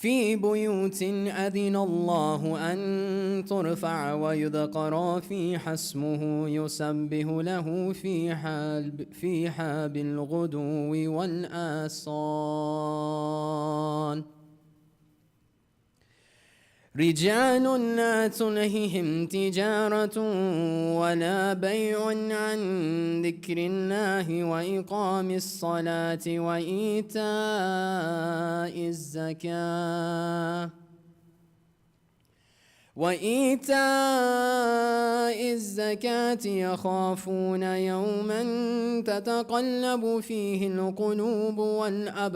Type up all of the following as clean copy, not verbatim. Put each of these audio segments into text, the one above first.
في بيوت أذن الله أن ترفع ويذكر فيها اسمه يسبح له فيها بالغدو والآصال رجال لا تلههم تجارة ولا بيع عن ذكر الله وإقام الصلاة وإيتاء الزكاة يخافون يوما تتقلب فيه القلوب والأبصار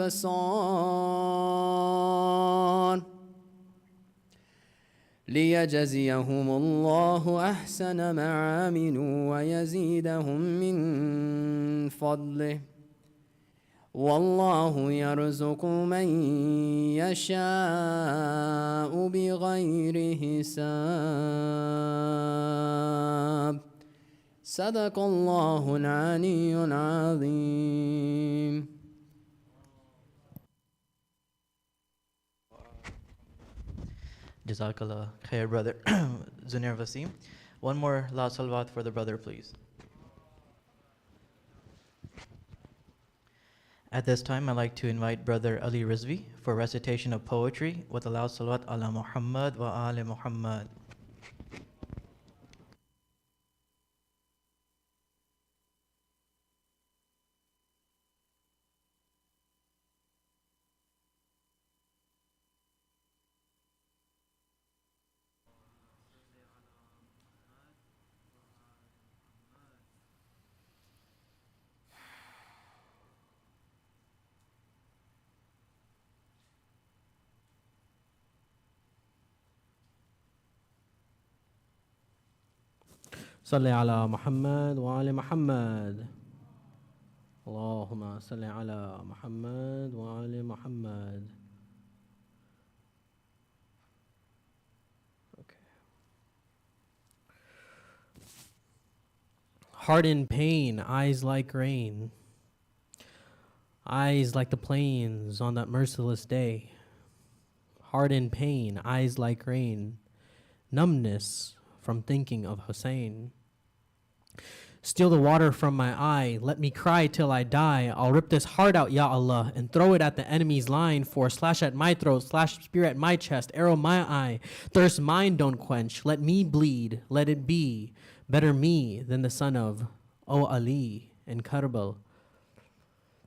ليجزيهم الله أحسن ما عملوا ويزيدهم من فضله والله يرزق من يشاء بغير حساب صدق الله العلي العظيم. Jazakallah khair, brother Zunair Vasim. One more loud salawat for the brother, please. At this time, I'd like to invite brother Ali Rizvi for recitation of poetry with a loud salawat ala Muhammad wa ali Muhammad. صل على محمد وآل محمد. اللهم صل على محمد وآل محمد. Okay. Heart in pain, eyes like rain, eyes like the plains on that merciless day. Heart in pain, eyes like rain, numbness from thinking of Hussein. Steal the water from my eye, let me cry till I die. I'll rip this heart out, Ya Allah, and throw it at the enemy's line. For slash at my throat, slash spear at my chest, arrow my eye. Thirst mine don't quench, let me bleed, let it be. Better me than the son of, O Ali, in Karbal.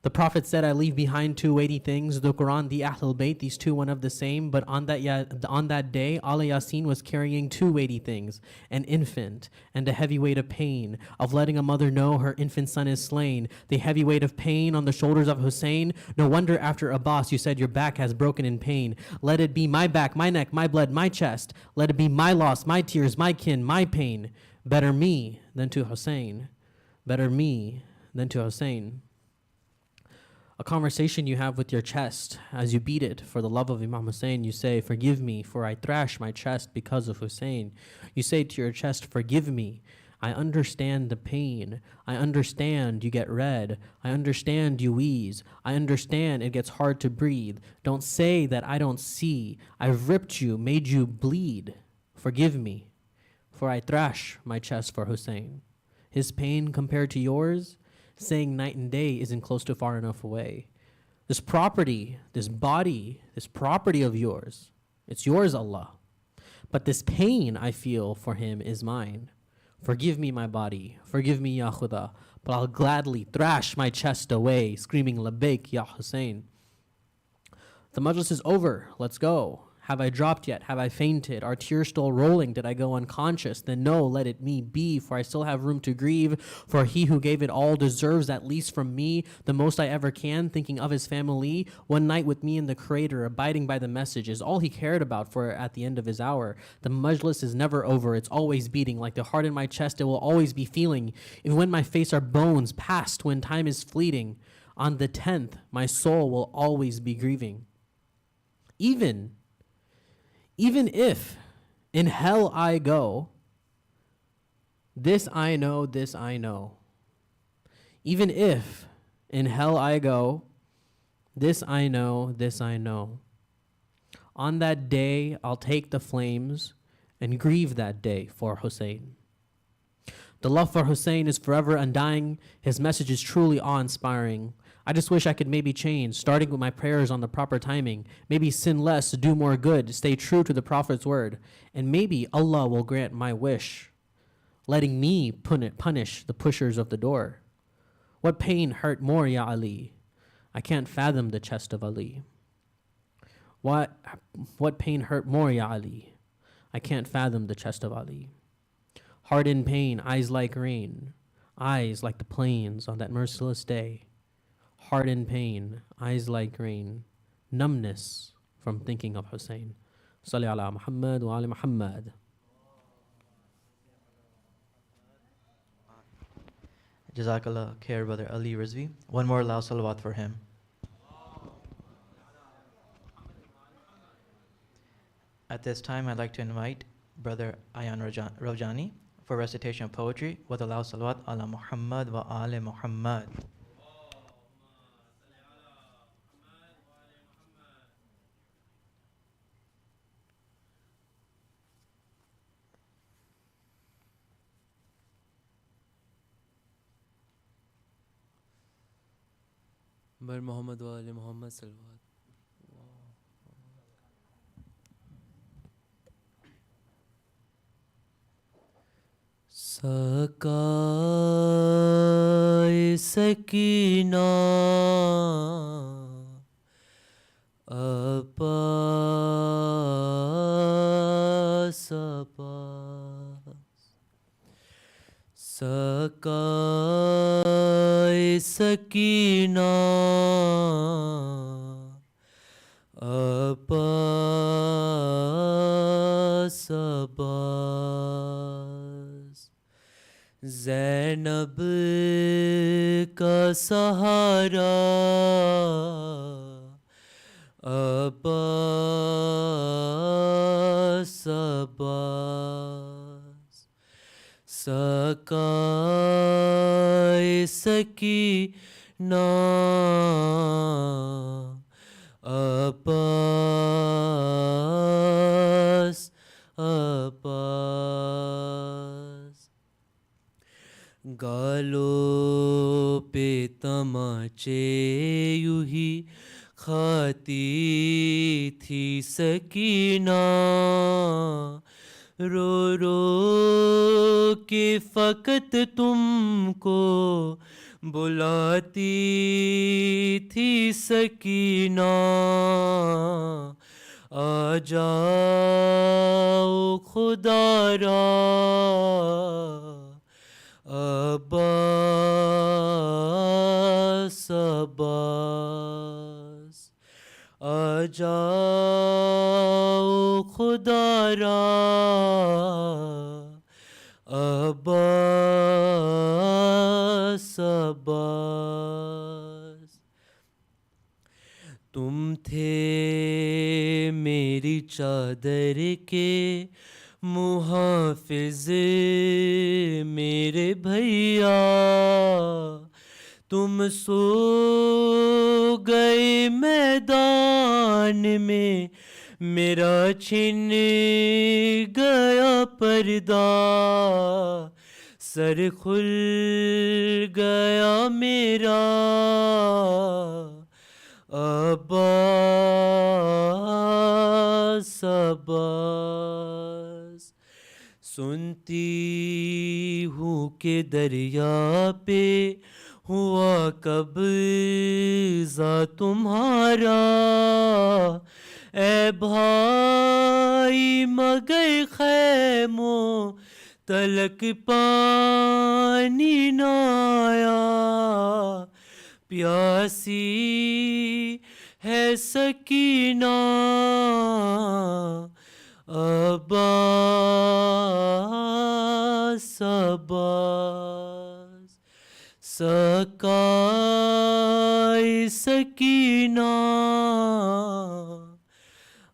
The Prophet said, I leave behind two weighty things, the Quran, the Ahlul Bayt, these two one of the same. But on that day, Allah Yasin was carrying two weighty things, an infant and a heavy weight of pain, of letting a mother know her infant son is slain. The heavy weight of pain on the shoulders of Hussein. No wonder after Abbas you said your back has broken in pain. Let it be my back, my neck, my blood, my chest. Let it be my loss, my tears, my kin, my pain. Better me than to Hussein. Better me than to Hussein. A conversation you have with your chest as you beat it for the love of Imam Hussein. You say, forgive me, for I thrash my chest because of Hussein. You say to your chest, forgive me. I understand the pain. I understand you get red. I understand you wheeze. I understand it gets hard to breathe. Don't say that I don't see. I've ripped you, made you bleed. Forgive me, for I thrash my chest for Hussein. His pain compared to yours, saying night and day isn't close to far enough away. This property, this body, this property of yours, it's yours, Allah. But this pain I feel for him is mine. Forgive me, my body. Forgive me, Ya Khuda. But I'll gladly thrash my chest away, screaming, Labbaik, Ya Hussein. The majlis is over. Let's go. Have I dropped yet? Have I fainted? Are tears still rolling? Did I go unconscious? Then no, let it me be, for I still have room to grieve. For he who gave it all deserves at least from me the most I ever can, thinking of his family. One night with me in the crater, abiding by the message, is all he cared about for at the end of his hour. The majlis is never over. It's always beating. Like the heart in my chest, it will always be feeling. Even when my face are bones, past when time is fleeting. On the 10th, my soul will always be grieving. Even if in hell I go, this I know, this I know. Even if in hell I go, this I know, this I know. On that day, I'll take the flames and grieve that day for Hussein. The love for Hussein is forever undying. His message is truly awe-inspiring. I just wish I could maybe change, starting with my prayers on the proper timing. Maybe sin less, do more good, stay true to the Prophet's word. And maybe Allah will grant my wish, letting me punish the pushers of the door. What pain hurt more, Ya Ali? I can't fathom the chest of Ali. What pain hurt more, Ya Ali? I can't fathom the chest of Ali. Heart in pain, eyes like rain, eyes like the plains on that merciless day. Heart in pain, eyes like rain, numbness from thinking of Hussein. Salli ala Muhammad wa ali Muhammad. Jazakallah khair, Brother Ali Rizvi. One more loud salawat for him. At this time, I'd like to invite Brother Ayan Rajani for recitation of poetry with a loud salawat ala Muhammad wa ali Muhammad. بر محمد و آل محمد صلوات. سکائے سکینہ اپاس اپاس، سکائے سکینہ اپاس اپاس، زینب کا سہارا عباس عباس، سکائے سکینہ عباس عباس، گالوں پہ تماچے یوں ہی کھاتی تھی سکینہ، رو رو کے فقط تم کو بلاتی تھی سکینہ، آ جاؤ خدا را عباس عباس، آ جاؤ خدا را عباس عباس، تم تھے میری چادر کے محافظ میرے بھیا، تم سو گئے میدان میں میرا چھن گیا پردہ، سر کھل گیا میرا عباس عباس، سنتی ہوں کہ دریا پہ ہوا قبضہ تمہارا، اے بھائی مگر خیموں تلک پانی نہ آیا، پیاسی ہے سکینہ عباس عباس، سکائے سکینہ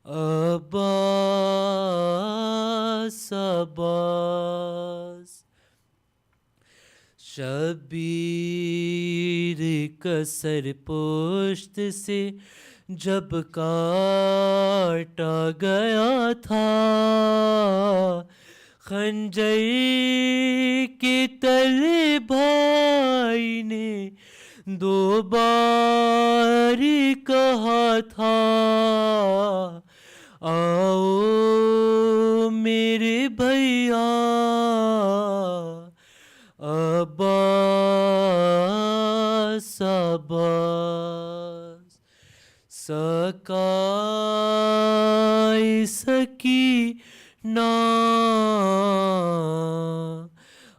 عباس عباس، شبیر کا سر پشت سے جب کاٹا گیا تھا خنجر کے تلے بھائی نے دو بار کہا تھا آؤ میرے بھیا عباس عباس سکائے سکینہ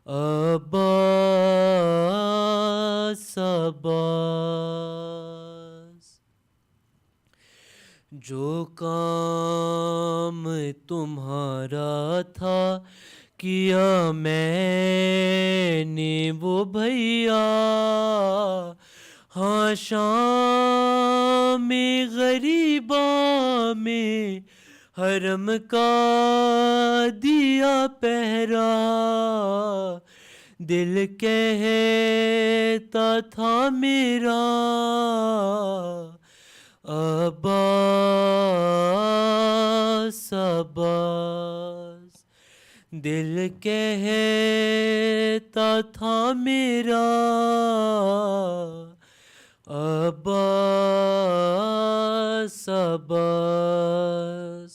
عباس عباس جو کام تمہارا تھا کیا میں نے وہ بھیا ہاں شام غریباں میں حرم کا دیا پہرا دل کہتا تھا میرا عباس عباس دل کہتا تھا میرا عباس عباس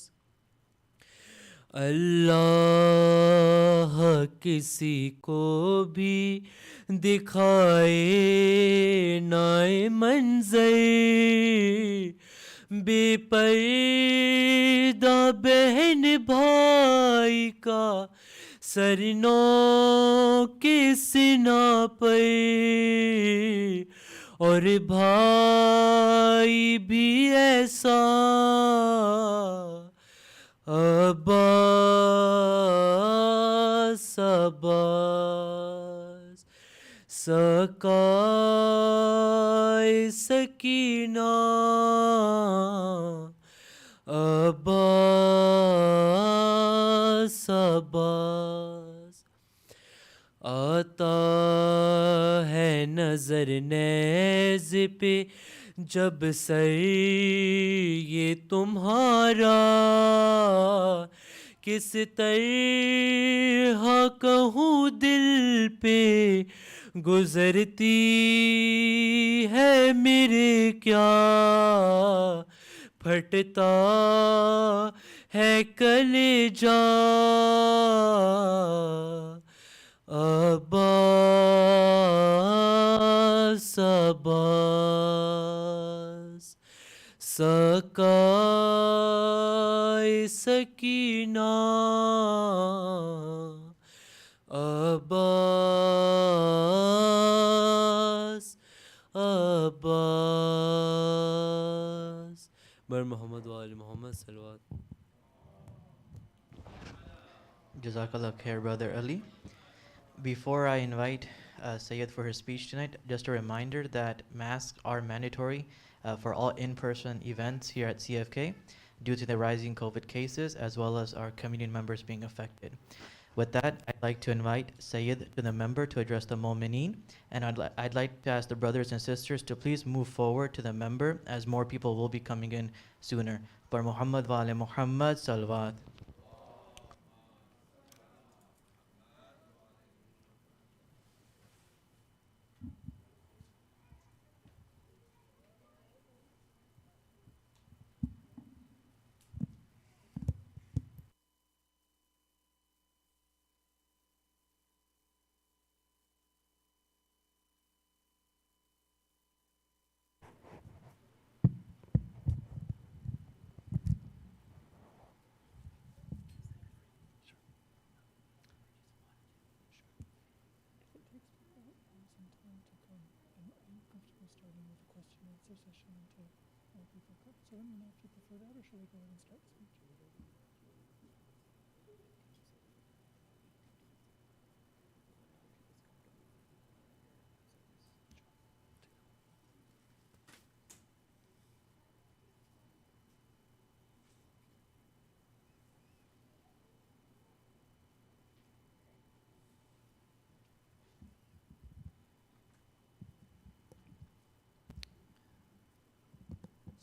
اللہ کسی کو بھی دکھائے نئے منظر بے پردہ بہن بھائی کا سر نو کے سنا پر اور بھائی بھی ایسا عباس عباس سکائے سکینہ عباس عباس آتا ہے نظر نیز پہ جب سر یہ تمہارا کس طرح کہوں دل پہ گزرتی ہے میرے کیا پھٹتا ہے کلیجہ عباس عباس سکائے سکینہ عباس عباس بر محمد وآل محمد صلوات. Jazakallah khair, Brother Ali. Before I invite Sayyid for his speech tonight, just a reminder that masks are mandatory for all in-person events here at CFK due to the rising COVID cases as well as our community members being affected. With that, I'd like to invite Sayyid to the member to address the Mu'mineen, and I'd like to ask the brothers and sisters to please move forward to the member as more people will be coming in sooner. Par Muhammad wa ali Muhammad salawat.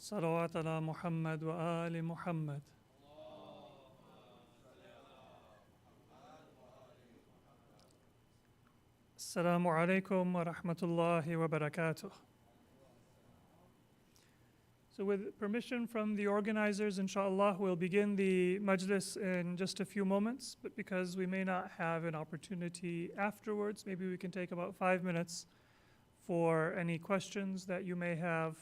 صلوات على محمد وآل محمد. Assalamu alaikum wa rahmatullahi wa barakatuh. So with permission from the organizers, inshallah, we'll begin the majlis in just a few moments, but because we may not have an opportunity afterwards, maybe we can take about 5 minutes for any questions that you may have,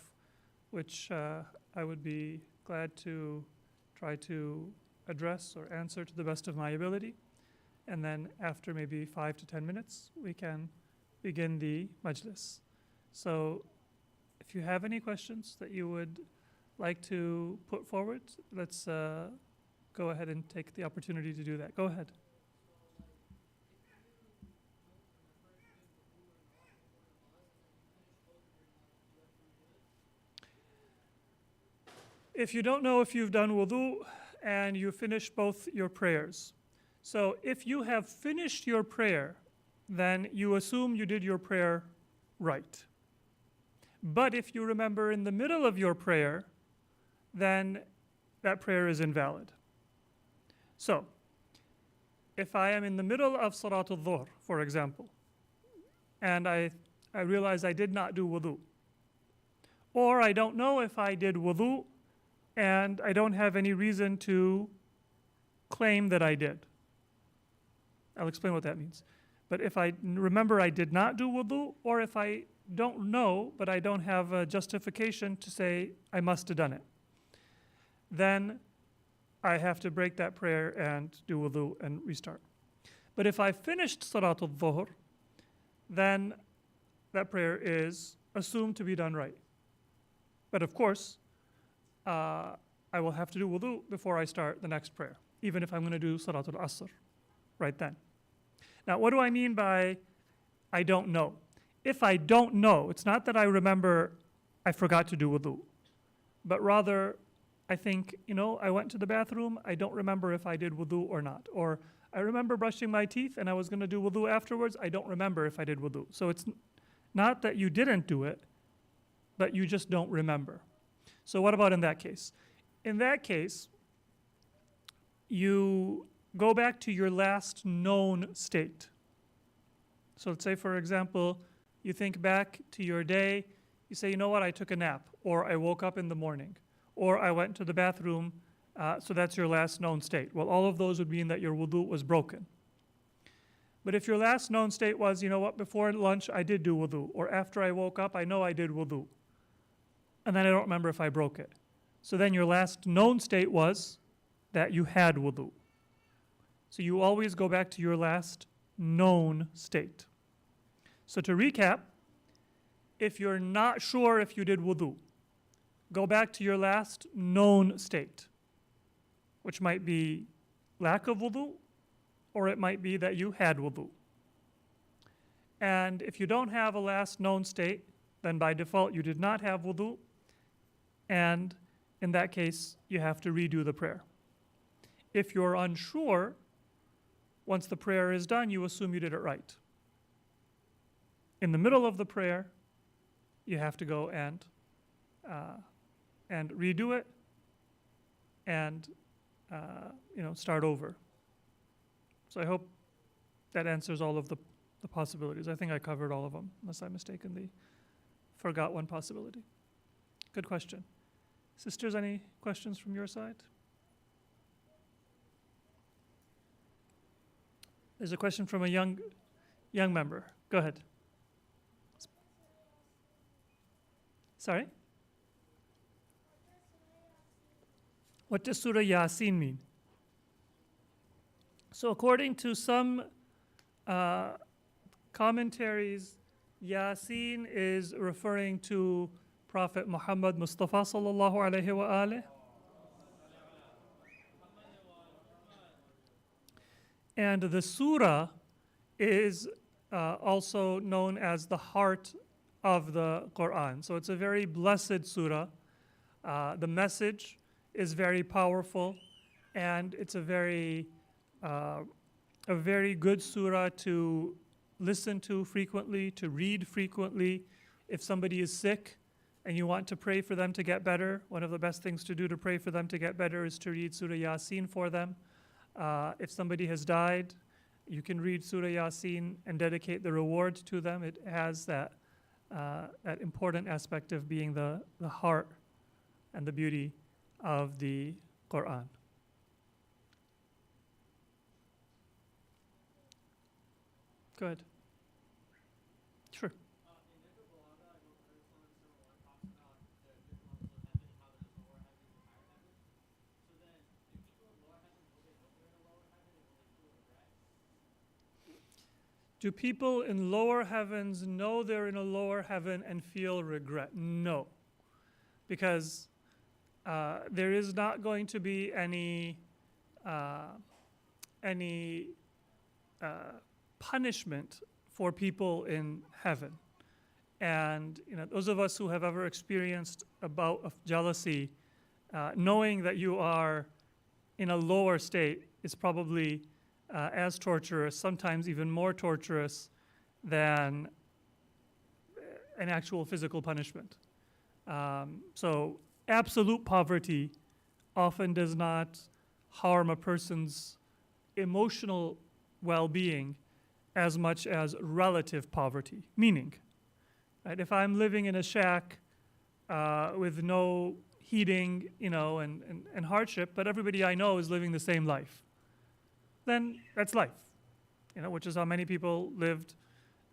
which I would be glad to try to address or answer to the best of my ability. And then after maybe 5 to 10 minutes, we can begin the majlis. So if you have any questions that you would like to put forward, let's go ahead and take the opportunity to do that. Go ahead. If you don't know if you've done wudu and you finished both your prayers, so if you have finished your prayer, then you assume you did your prayer right. But if you remember in the middle of your prayer, then that prayer is invalid. So, if I am in the middle of Salatul Dhuhr, for example, and I realize I did not do wudu, or I don't know if I did wudu and I don't have any reason to claim that I did. I'll explain what that means. But if I remember I did not do wudu, or if I don't know, but I don't have a justification to say I must have done it, then I have to break that prayer and do wudu and restart. But if I finished Salatul Dhuhr, then that prayer is assumed to be done right. But of course, I will have to do wudu before I start the next prayer, even if I'm going to do Salatul Asr right then. Now, what do I mean by I don't know? If I don't know, it's not that I remember I forgot to do wudu, but rather I think, I went to the bathroom, I don't remember if I did wudu or not. Or I remember brushing my teeth and I was going to do wudu afterwards, I don't remember if I did wudu. So it's not that you didn't do it, but you just don't remember. So what about in that case? In that case, you go back to your last known state. So let's say, for example, you think back to your day, you say, you know what, I took a nap, or I woke up in the morning, or I went to the bathroom, so that's your last known state. Well, all of those would mean that your wudu was broken. But if your last known state was, you know what, before lunch I did do wudu, or after I woke up I know I did wudu, and then I don't remember if I broke it. So then your last known state was that you had wudu. So you always go back to your last known state. So to recap, if you're not sure if you did wudu, go back to your last known state, which might be lack of wudu, or it might be that you had wudu. And if you don't have a last known state, then by default you did not have wudu, and in that case you have to redo the prayer. If you're unsure, once the prayer is done, you assume you did it right. In the middle of the prayer, you have to go and redo it and start over. So I hope that answers all of the possibilities. I think I covered all of them, unless I mistakenly forgot one possibility. Good question. Sisters, any questions from your side? There's a question from a young member. Go ahead. Sorry? What does Surah Yasin mean? So according to some commentaries, Yasin is referring to Prophet Muhammad Mustafa sallallahu alaihi wa alih. And the surah is also known as the heart of the Quran. So it's a very blessed surah. The message is very powerful, and it's a very good surah to listen to frequently, to read frequently. If somebody is sick, and you want to pray for them to get better, one of the best things to do to pray for them to get better is to read Surah Yasin for them. If somebody has died, you can read Surah Yasin and dedicate the reward to them. It has that important aspect of being the heart and the beauty of the Quran. Go ahead. Sure. Do people in lower heavens know they're in a lower heaven and feel regret? No. Because there is not going to be any punishment for people in heaven. And those of us who have ever experienced a bout of jealousy, knowing that you are in a lower state is probably as torturous, sometimes even more torturous than an actual physical punishment. So absolute poverty often does not harm a person's emotional well-being as much as relative poverty. Meaning, right, if I'm living in a shack with no heating, and hardship, but everybody I know is living the same life, then that's life, which is how many people lived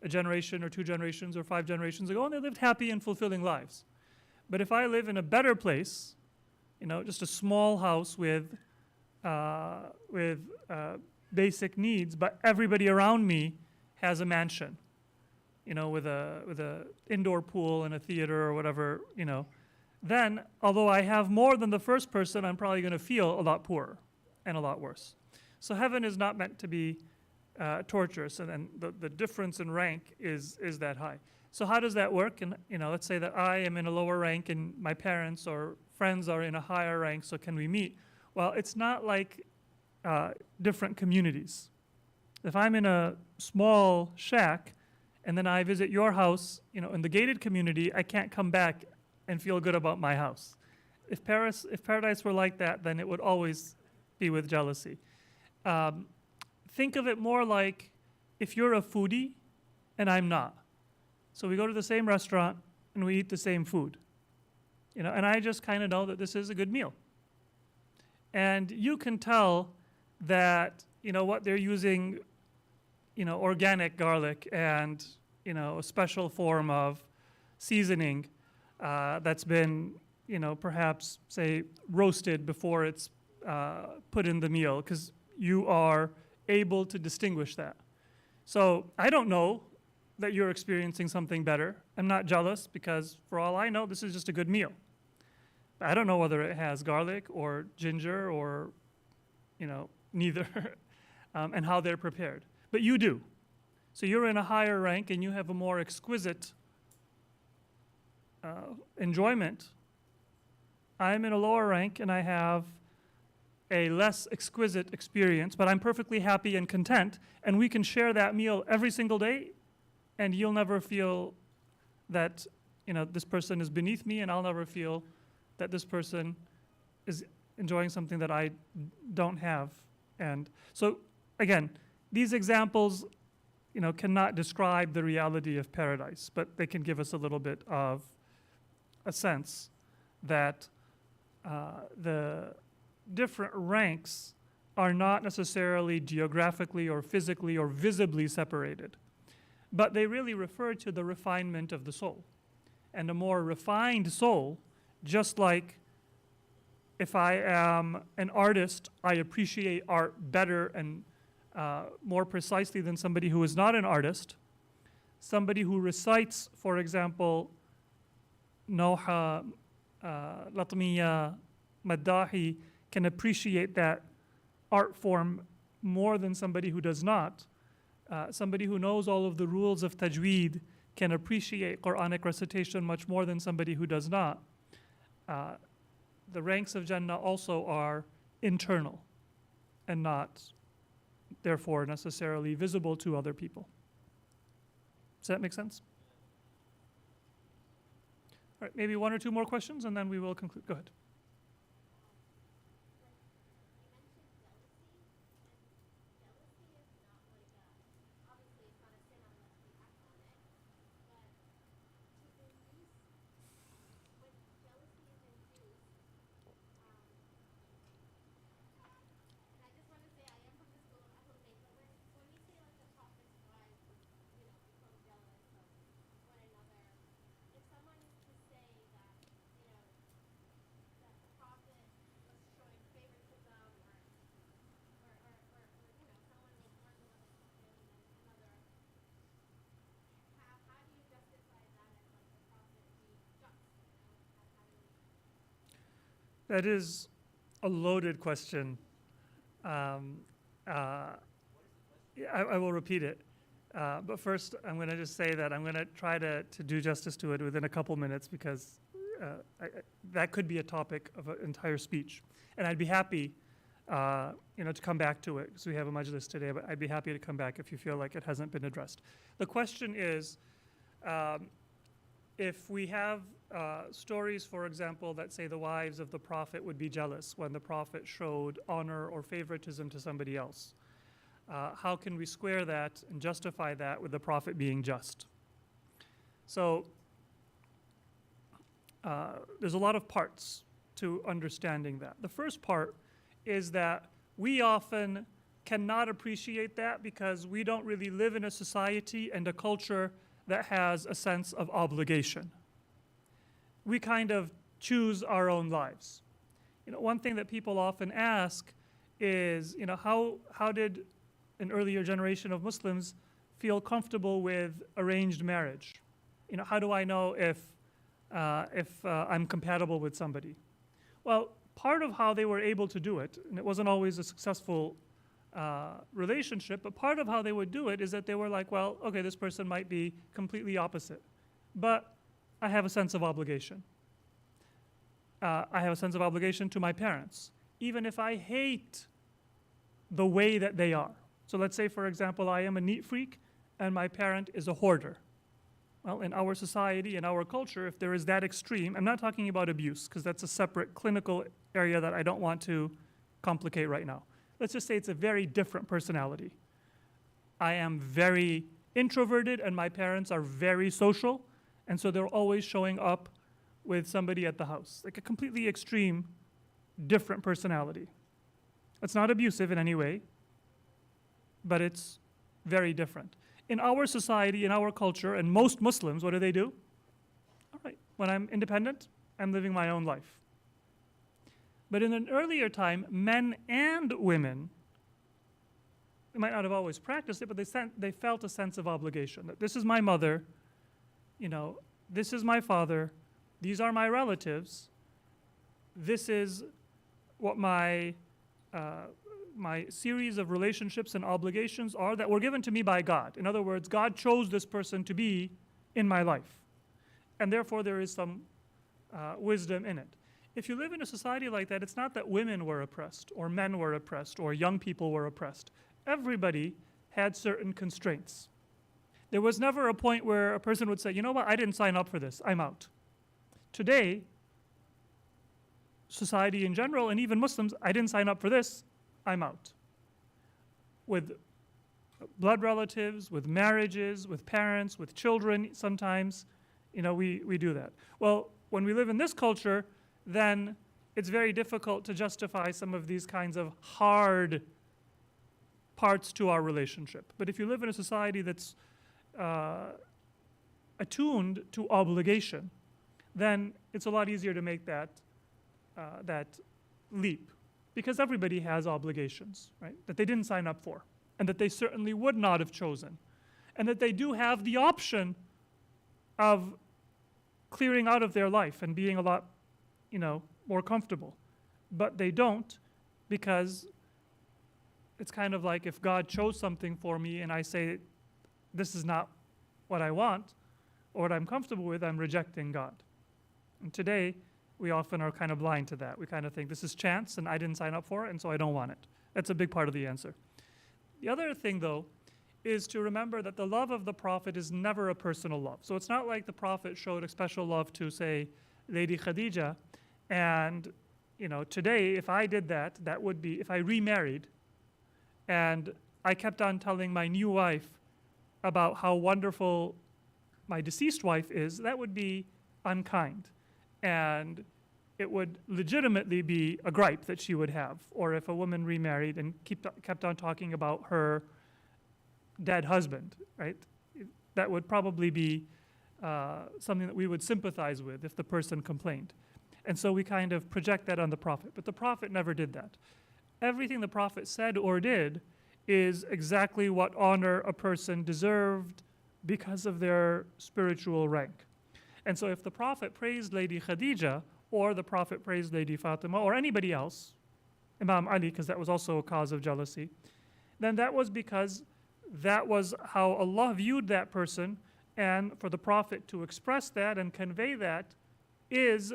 a generation or 2 generations or 5 generations ago, and they lived happy and fulfilling lives. But if I live in a better place, just a small house with basic needs, but everybody around me has a mansion, with a indoor pool and a theater or whatever, then although I have more than the first person, I'm probably going to feel a lot poorer and a lot worse. So heaven is not meant to be torturous, and the difference in rank is that high. So how does that work? And let's say that I am in a lower rank and my parents or friends are in a higher rank, so can we meet? Well, it's not like different communities. If I'm in a small shack and then I visit your house, in the gated community, I can't come back and feel good about my house. If paradise were like that, then it would always be with jealousy. Think of it more like if you're a foodie and I'm not. So we go to the same restaurant and we eat the same food. And I just kind of know that this is a good meal. And you can tell that, what they're using, organic garlic and, a special form of seasoning that's been, perhaps, say, roasted before it's put in the meal, because you are able to distinguish that. So I don't know that you're experiencing something better. I'm not jealous because for all I know, this is just a good meal. But I don't know whether it has garlic or ginger or, neither, and how they're prepared. But you do. So you're in a higher rank and you have a more exquisite enjoyment. I'm in a lower rank and I have a less exquisite experience, but I'm perfectly happy and content, and we can share that meal every single day, and you'll never feel that, this person is beneath me, and I'll never feel that this person is enjoying something that I don't have. And so, again, these examples, cannot describe the reality of paradise, but they can give us a little bit of a sense that the different ranks are not necessarily geographically or physically or visibly separated, but they really refer to the refinement of the soul. And a more refined soul, just like if I am an artist, I appreciate art better and more precisely than somebody who is not an artist. Somebody who recites, for example, Nawha, Latmiya, Maddahi, can appreciate that art form more than somebody who does not. Somebody who knows all of the rules of tajweed can appreciate Quranic recitation much more than somebody who does not. The ranks of Jannah also are internal and not, therefore, necessarily visible to other people. Does that make sense? All right, maybe one or two more questions and then we will conclude. Go ahead. That is a loaded question. I will repeat it. But first, I'm going to just say that I'm going to try to do justice to it within a couple minutes because that could be a topic of an entire speech. And I'd be happy to come back to it because we have a majlis today, but I'd be happy to come back if you feel like it hasn't been addressed. The question is, if we have stories, for example, that say the wives of the Prophet would be jealous when the Prophet showed honor or favoritism to somebody else, how can we square that and justify that with the Prophet being just? So there's a lot of parts to understanding that. The first part is that we often cannot appreciate that because we don't really live in a society and a culture that has a sense of obligation. We kind of choose our own lives. One thing that people often ask is, how did an earlier generation of Muslims feel comfortable with arranged marriage? How do I know if I'm compatible with somebody? Well, part of how they were able to do it, and it wasn't always a successful relationship, but part of how they would do it is that they were like, well, okay, this person might be completely opposite, but I have a sense of obligation. I have a sense of obligation to my parents, even if I hate the way that they are. So let's say, for example, I am a neat freak and my parent is a hoarder. Well, in our society, in our culture, if there is that extreme, I'm not talking about abuse, because that's a separate clinical area that I don't want to complicate right now. Let's just say it's a very different personality. I am very introverted and my parents are very social, and so they're always showing up with somebody at the house, like a completely extreme, different personality. It's not abusive in any way, but it's very different. In our society, in our culture, and most Muslims, what do? All right, when I'm independent, I'm living my own life. But in an earlier time, men and women, they might not have always practiced it, but they felt a sense of obligation, that this is my mother, this is my father, these are my relatives, this is what my series of relationships and obligations are that were given to me by God. In other words, God chose this person to be in my life. And therefore there is some wisdom in it. If you live in a society like that, it's not that women were oppressed or men were oppressed or young people were oppressed. Everybody had certain constraints. There was never a point where a person would say, you know what, I didn't sign up for this, I'm out. Today, society in general, and even Muslims, I didn't sign up for this, I'm out. With blood relatives, with marriages, with parents, with children sometimes, we do that. Well, when we live in this culture, then it's very difficult to justify some of these kinds of hard parts to our relationship. But if you live in a society that's attuned to obligation, then it's a lot easier to make that leap. Because everybody has obligations, right, that they didn't sign up for, and that they certainly would not have chosen, and that they do have the option of clearing out of their life and being a lot, more comfortable. But they don't, because it's kind of like if God chose something for me and I say, this is not what I want or what I'm comfortable with, I'm rejecting God. And today, we often are kind of blind to that. We kind of think this is chance and I didn't sign up for it and so I don't want it. That's a big part of the answer. The other thing though is to remember that the love of the Prophet is never a personal love. So it's not like the Prophet showed a special love to, say, Lady Khadija, and today if I did that, that would be, if I remarried and I kept on telling my new wife about how wonderful my deceased wife is, that would be unkind. And it would legitimately be a gripe that she would have. Or if a woman remarried and kept on talking about her dead husband, right? That would probably be something that we would sympathize with if the person complained. And so we kind of project that on the Prophet. But the Prophet never did that. Everything the Prophet said or did is exactly what honor a person deserved because of their spiritual rank. And so if the Prophet praised Lady Khadija, or the Prophet praised Lady Fatima, or anybody else, Imam Ali, because that was also a cause of jealousy, then that was because that was how Allah viewed that person, and for the Prophet to express that and convey that is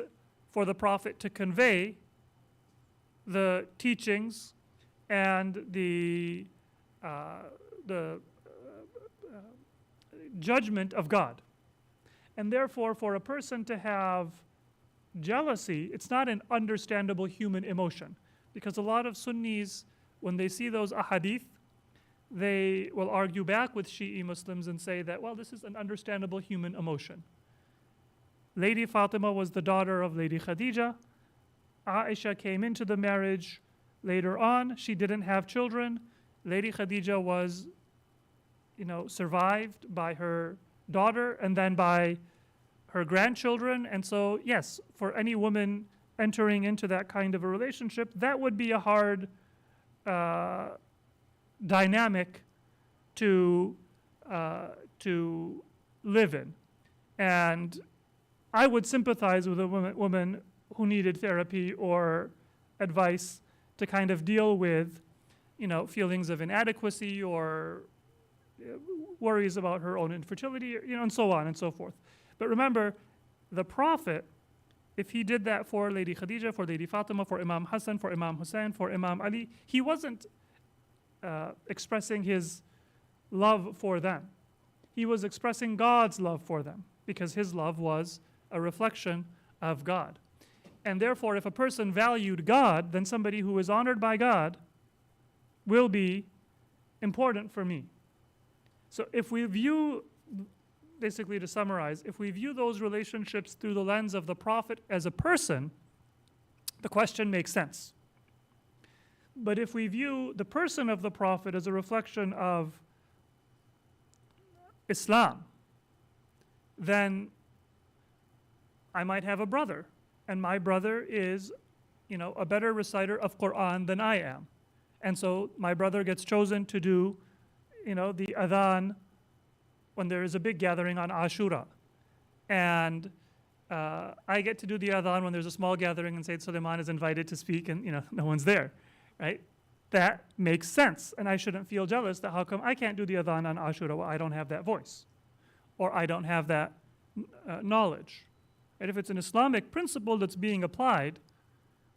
for the Prophet to convey the teachings and the judgment of God. And therefore, for a person to have jealousy, it's not an understandable human emotion. Because a lot of Sunnis, when they see those ahadith, they will argue back with Shi'i Muslims and say that, well, this is an understandable human emotion. Lady Fatima was the daughter of Lady Khadija. Aisha came into the marriage later on. She didn't have children. Lady Khadija was, survived by her daughter and then by her grandchildren. And so, yes, for any woman entering into that kind of a relationship, that would be a hard dynamic to live in. And I would sympathize with a woman who needed therapy or advice to kind of deal with, feelings of inadequacy or worries about her own infertility, and so on and so forth. But remember, the Prophet, if he did that for Lady Khadija, for Lady Fatima, for Imam Hassan, for Imam Hussein, for Imam Ali, he wasn't expressing his love for them. He was expressing God's love for them because his love was a reflection of God. And therefore, if a person valued God, then somebody who is honored by God will be important for me. So if we view, basically to summarize, if we view those relationships through the lens of the Prophet as a person, the question makes sense. But if we view the person of the Prophet as a reflection of Islam, then I might have a brother, and my brother is, a better reciter of Quran than I am. And so my brother gets chosen to do, the adhan when there is a big gathering on Ashura. And I get to do the adhan when there's a small gathering and Sayyid Suleiman is invited to speak and, no one's there, right? That makes sense. And I shouldn't feel jealous that how come I can't do the adhan on Ashura? Well, I don't have that voice. Or I don't have that knowledge. And if it's an Islamic principle that's being applied,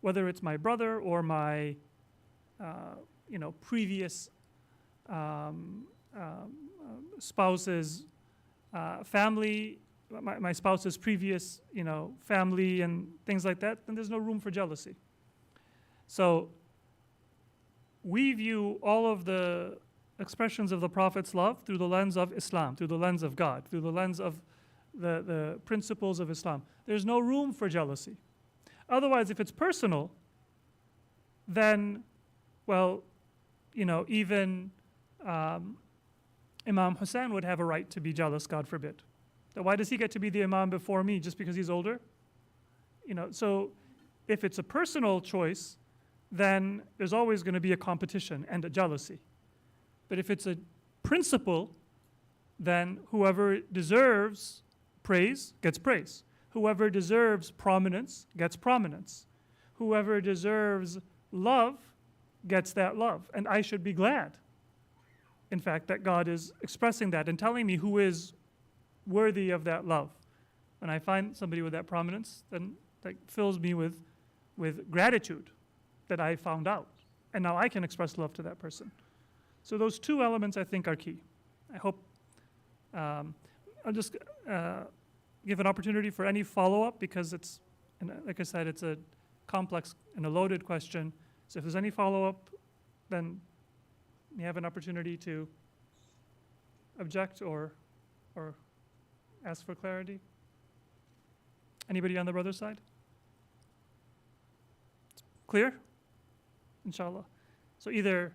whether it's my brother or my, previous spouse's family, my spouse's previous, family and things like that, then there's no room for jealousy. So we view all of the expressions of the Prophet's love through the lens of Islam, through the lens of God, through the lens of the principles of Islam. There's no room for jealousy. Otherwise, if it's personal, then, well, even Imam Hussein would have a right to be jealous, God forbid. So why does he get to be the Imam before me just because he's older? So if it's a personal choice, then there's always going to be a competition and a jealousy. But if it's a principle, then whoever deserves praise gets praise. Whoever deserves prominence gets prominence. Whoever deserves love gets that love. And I should be glad, in fact, that God is expressing that and telling me who is worthy of that love. When I find somebody with that prominence, then that fills me with gratitude that I found out. And now I can express love to that person. So those two elements, I think, are key. I hope I'll just give an opportunity for any follow-up because it's, and like I said, it's a complex and a loaded question. So if there's any follow-up, then you have an opportunity to object or ask for clarity. Anybody on the brother side? Clear? Inshallah. So either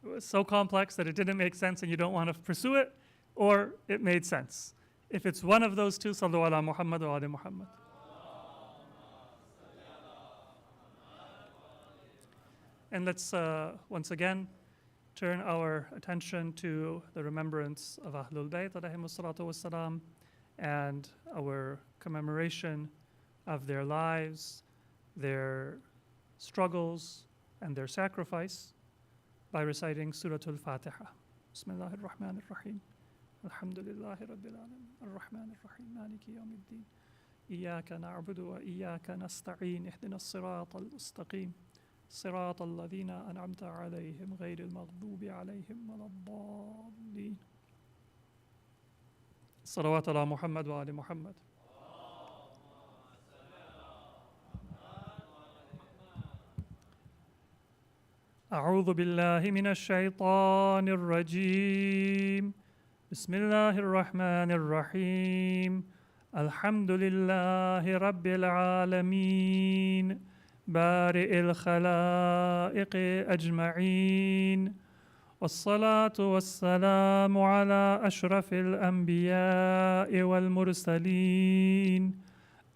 it was so complex that it didn't make sense and you don't want to pursue it, or it made sense. If it's one of those two, sallu ala Muhammad wa ali Muhammad. And let's once again turn our attention to the remembrance of Ahlul Bayt alayhimus salatu wassalam and our commemoration of their lives, their struggles, and their sacrifice by reciting Suratul Fatiha. Bismillahir Rahmanir Rahim. Alhamdulillahi Rabbil Alamin. Ar-Rahmanir Rahim. Maliki Yawmiddin. Iyyaka na'budu wa iyyaka nasta'in. Ihdinas siratal mustaqim. صراط الذين أنعمت عليهم غير المغضوب عليهم ولا الضالين. صلوات على محمد وآل محمد. أعوذ بالله من الشيطان الرجيم. بسم الله الرحمن الرحيم. الحمد لله رب العالمين بارئ الخلائق أجمعين والصلاة والسلام على أشرف الأنبياء والمرسلين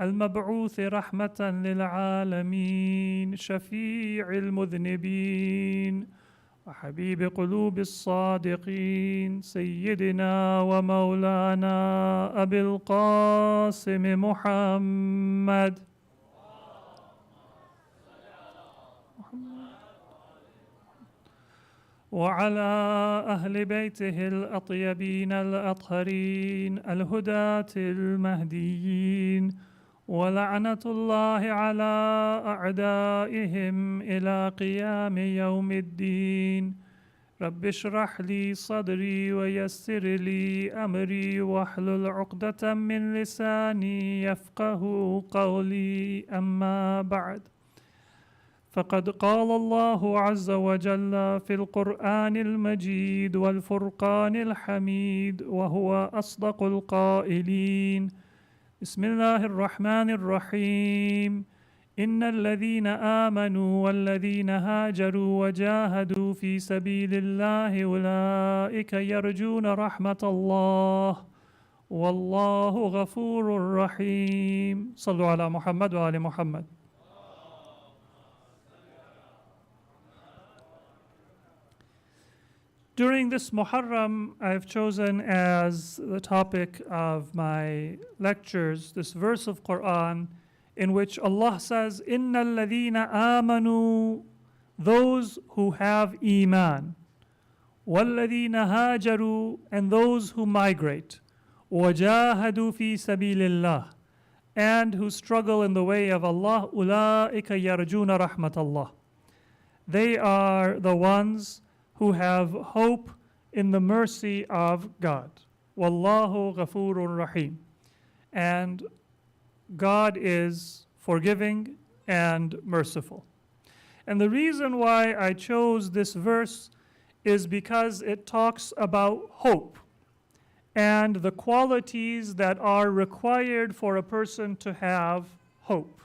المبعوث رحمة للعالمين شفيع المذنبين وحبيب قلوب الصادقين سيدنا ومولانا أبي القاسم محمد وعلى أهل بيته الأطيبين الأطهرين الهداة المهديين ولعنة الله على أعدائهم إلى قيام يوم الدين. رب اشرح لي صدري ويسر لي أمري واحلل عقدة من لساني يفقه قولي. أما بعد، فقد قال الله عز وجل في القرآن المجيد والفرقان الحميد وهو أصدق القائلين. بسم الله الرحمن الرحيم. إن الذين آمنوا والذين هاجروا وجاهدوا في سبيل الله أولئك يرجون رحمة الله والله غفور رحيم. صلوا على محمد وآل محمد. During this Muharram, I've chosen as the topic of my lectures this verse of Quran in which Allah says, إِنَّ الَّذِينَ آمَنُوا, those who have Iman, وَالَّذِينَ هَاجَرُوا, and those who migrate, وَجَاهَدُوا فِي سَبِيلِ اللَّهِ, and who struggle in the way of Allah, أُولَٰئِكَ يَرْجُونَ رَحْمَةَ اللَّهِ. They are the ones who have hope in the mercy of God. Wallahu ghafurur rahim. And God is forgiving and merciful. And the reason why I chose this verse is because it talks about hope and the qualities that are required for a person to have hope.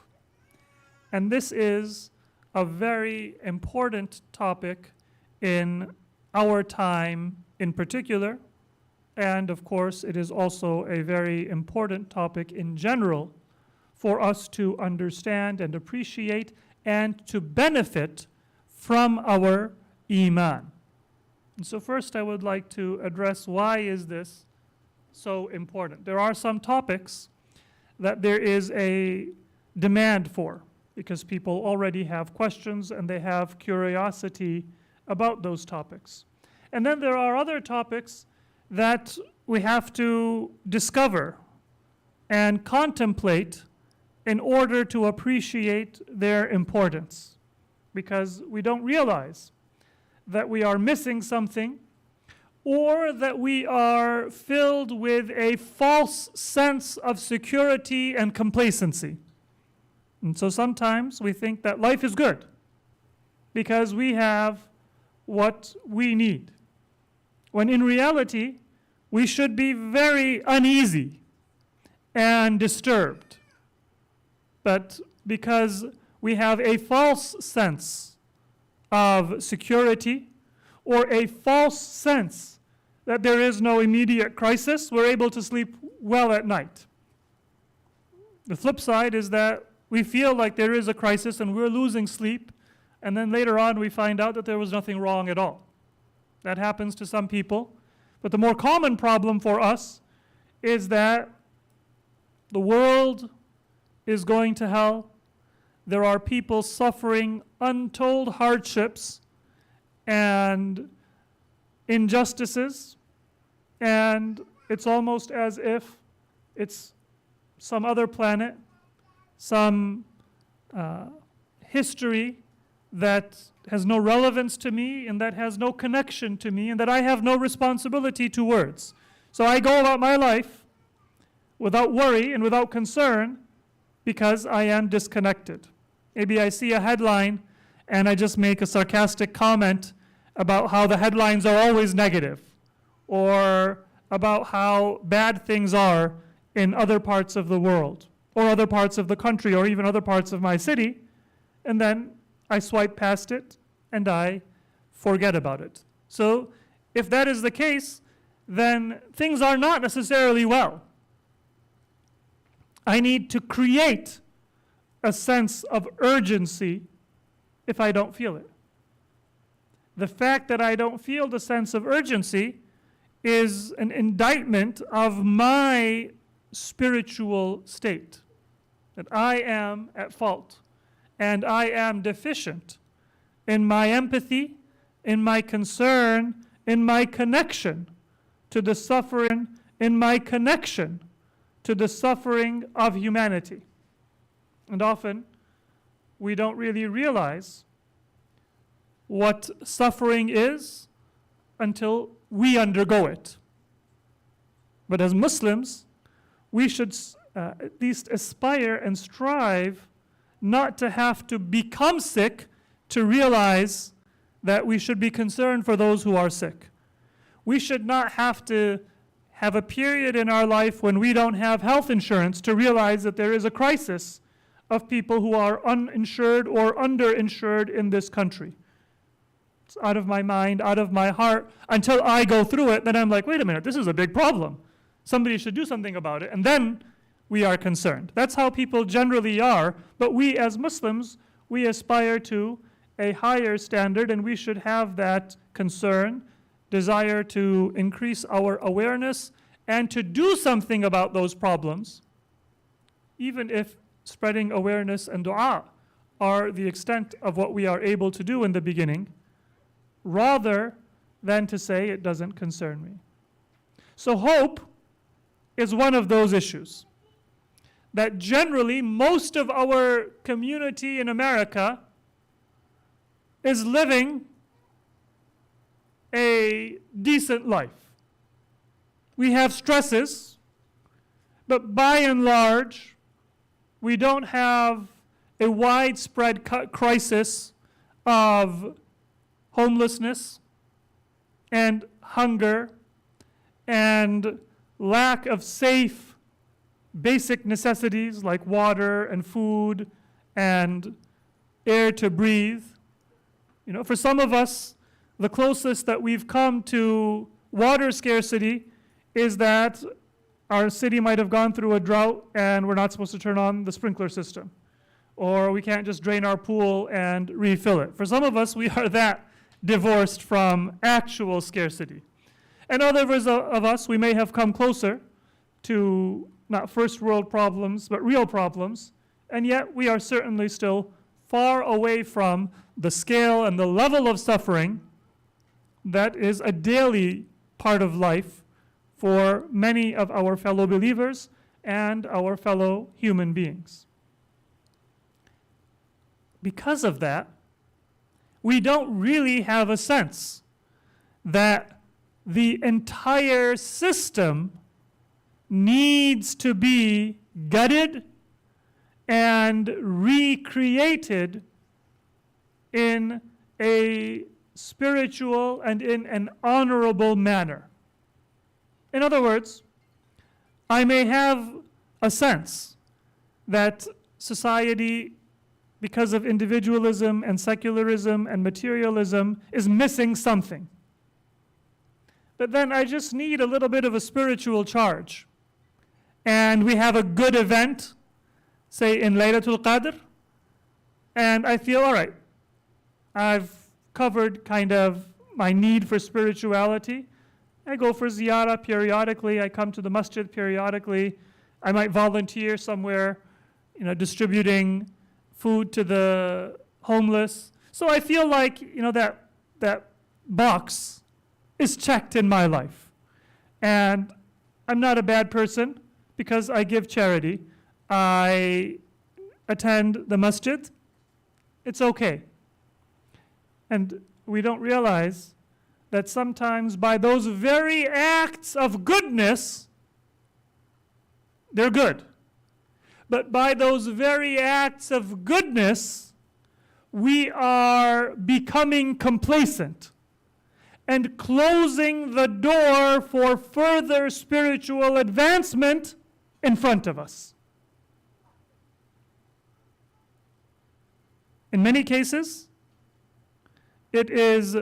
And this is a very important topic in our time in particular, and of course it is also a very important topic in general for us to understand and appreciate and to benefit from our Iman. And so first I would like to address why is this so important. There are some topics that there is a demand for because people already have questions and they have curiosity about those topics. And then there are other topics that we have to discover and contemplate in order to appreciate their importance, because we don't realize that we are missing something or that we are filled with a false sense of security and complacency. And so sometimes we think that life is good because we have what we need, when in reality, we should be very uneasy and disturbed. But because we have a false sense of security or a false sense that there is no immediate crisis, we're able to sleep well at night. The flip side is that we feel like there is a crisis and we're losing sleep, and then later on we find out that there was nothing wrong at all. That happens to some people. But the more common problem for us is that the world is going to hell. There are people suffering untold hardships and injustices, and it's almost as if it's some other planet, some history that has no relevance to me and that has no connection to me and that I have no responsibility towards. So I go about my life without worry and without concern because I am disconnected. Maybe I see a headline and I just make a sarcastic comment about how the headlines are always negative, or about how bad things are in other parts of the world, or other parts of the country, or even other parts of my city, and then I swipe past it and I forget about it. So if that is the case, then things are not necessarily well. I need to create a sense of urgency if I don't feel it. The fact that I don't feel the sense of urgency is an indictment of my spiritual state, that I am at fault and I am deficient in my empathy, in my concern, in my connection to the suffering, in my connection to the suffering of humanity. And often we don't really realize what suffering is until we undergo it. But as Muslims, we should at least aspire and strive not to have to become sick to realize that we should be concerned for those who are sick. We should not have to have a period in our life when we don't have health insurance to realize that there is a crisis of people who are uninsured or underinsured in this country. It's out of my mind, out of my heart, until I go through it, then I'm like, wait a minute, this is a big problem. Somebody should do something about it, and then we are concerned. That's how people generally are, but we as Muslims, we aspire to a higher standard, and we should have that concern, desire to increase our awareness, and to do something about those problems, even if spreading awareness and dua are the extent of what we are able to do in the beginning, rather than to say it doesn't concern me. So hope is one of those issues that generally most of our community in America is living a decent life. We have stresses, but by and large, we don't have a widespread crisis of homelessness and hunger and lack of safe basic necessities like water and food and air to breathe. You know, for some of us, the closest that we've come to water scarcity is that our city might have gone through a drought and we're not supposed to turn on the sprinkler system. Or we can't just drain our pool and refill it. For some of us, we are that divorced from actual scarcity. And others of us, we may have come closer to not first world problems, but real problems, and yet we are certainly still far away from the scale and the level of suffering that is a daily part of life for many of our fellow believers and our fellow human beings. Because of that, we don't really have a sense that the entire system needs to be gutted and recreated in a spiritual and in an honorable manner. In other words, I may have a sense that society, because of individualism and secularism and materialism, is missing something. But then I just need a little bit of a spiritual charge. And we have a good event, say in Laylatul Qadr, and I feel, all right, I've covered kind of my need for spirituality. I go for ziyarah periodically, I come to the masjid periodically, I might volunteer somewhere, distributing food to the homeless. So I feel like, that box is checked in my life. And I'm not a bad person because I give charity. I attend the masjid. It's okay. And we don't realize that sometimes by those very acts of goodness, they're good. But by those very acts of goodness, we are becoming complacent and closing the door for further spiritual advancement in front of us. In many cases, it is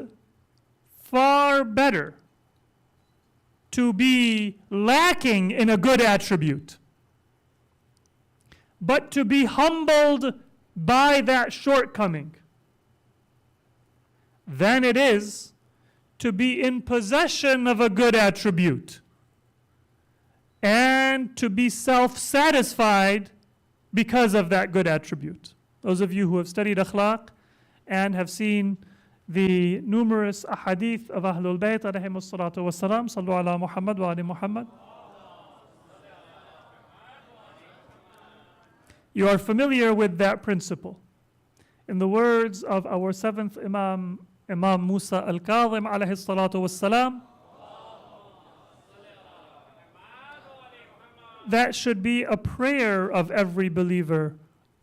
far better to be lacking in a good attribute, but to be humbled by that shortcoming, than it is to be in possession of a good attribute and to be self-satisfied because of that good attribute. Those of you who have studied akhlaq and have seen the numerous ahadith of Ahlul Bayt alayhimus salatu wassalam, sallu ala Muhammad wa ali Muhammad, you are familiar with that principle. In the words of our seventh Imam, Imam Musa al-Kadhim alayhi salatu wassalam, that should be a prayer of every believer.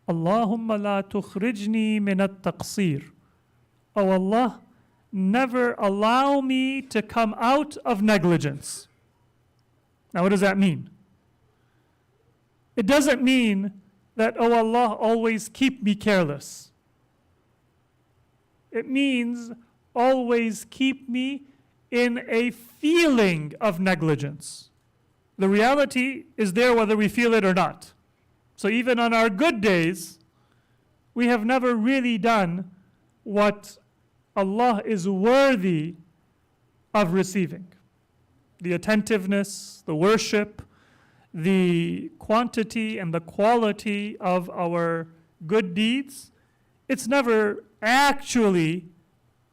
Allahumma la tukhrijni min at-taqsir. Oh Allah, never allow me to come out of negligence. Now what does that mean? It doesn't mean that, oh Allah, always keep me careless. It means always keep me in a feeling of negligence. The reality is there whether we feel it or not. So even on our good days, we have never really done what Allah is worthy of receiving. The attentiveness, the worship, the quantity and the quality of our good deeds, it's never actually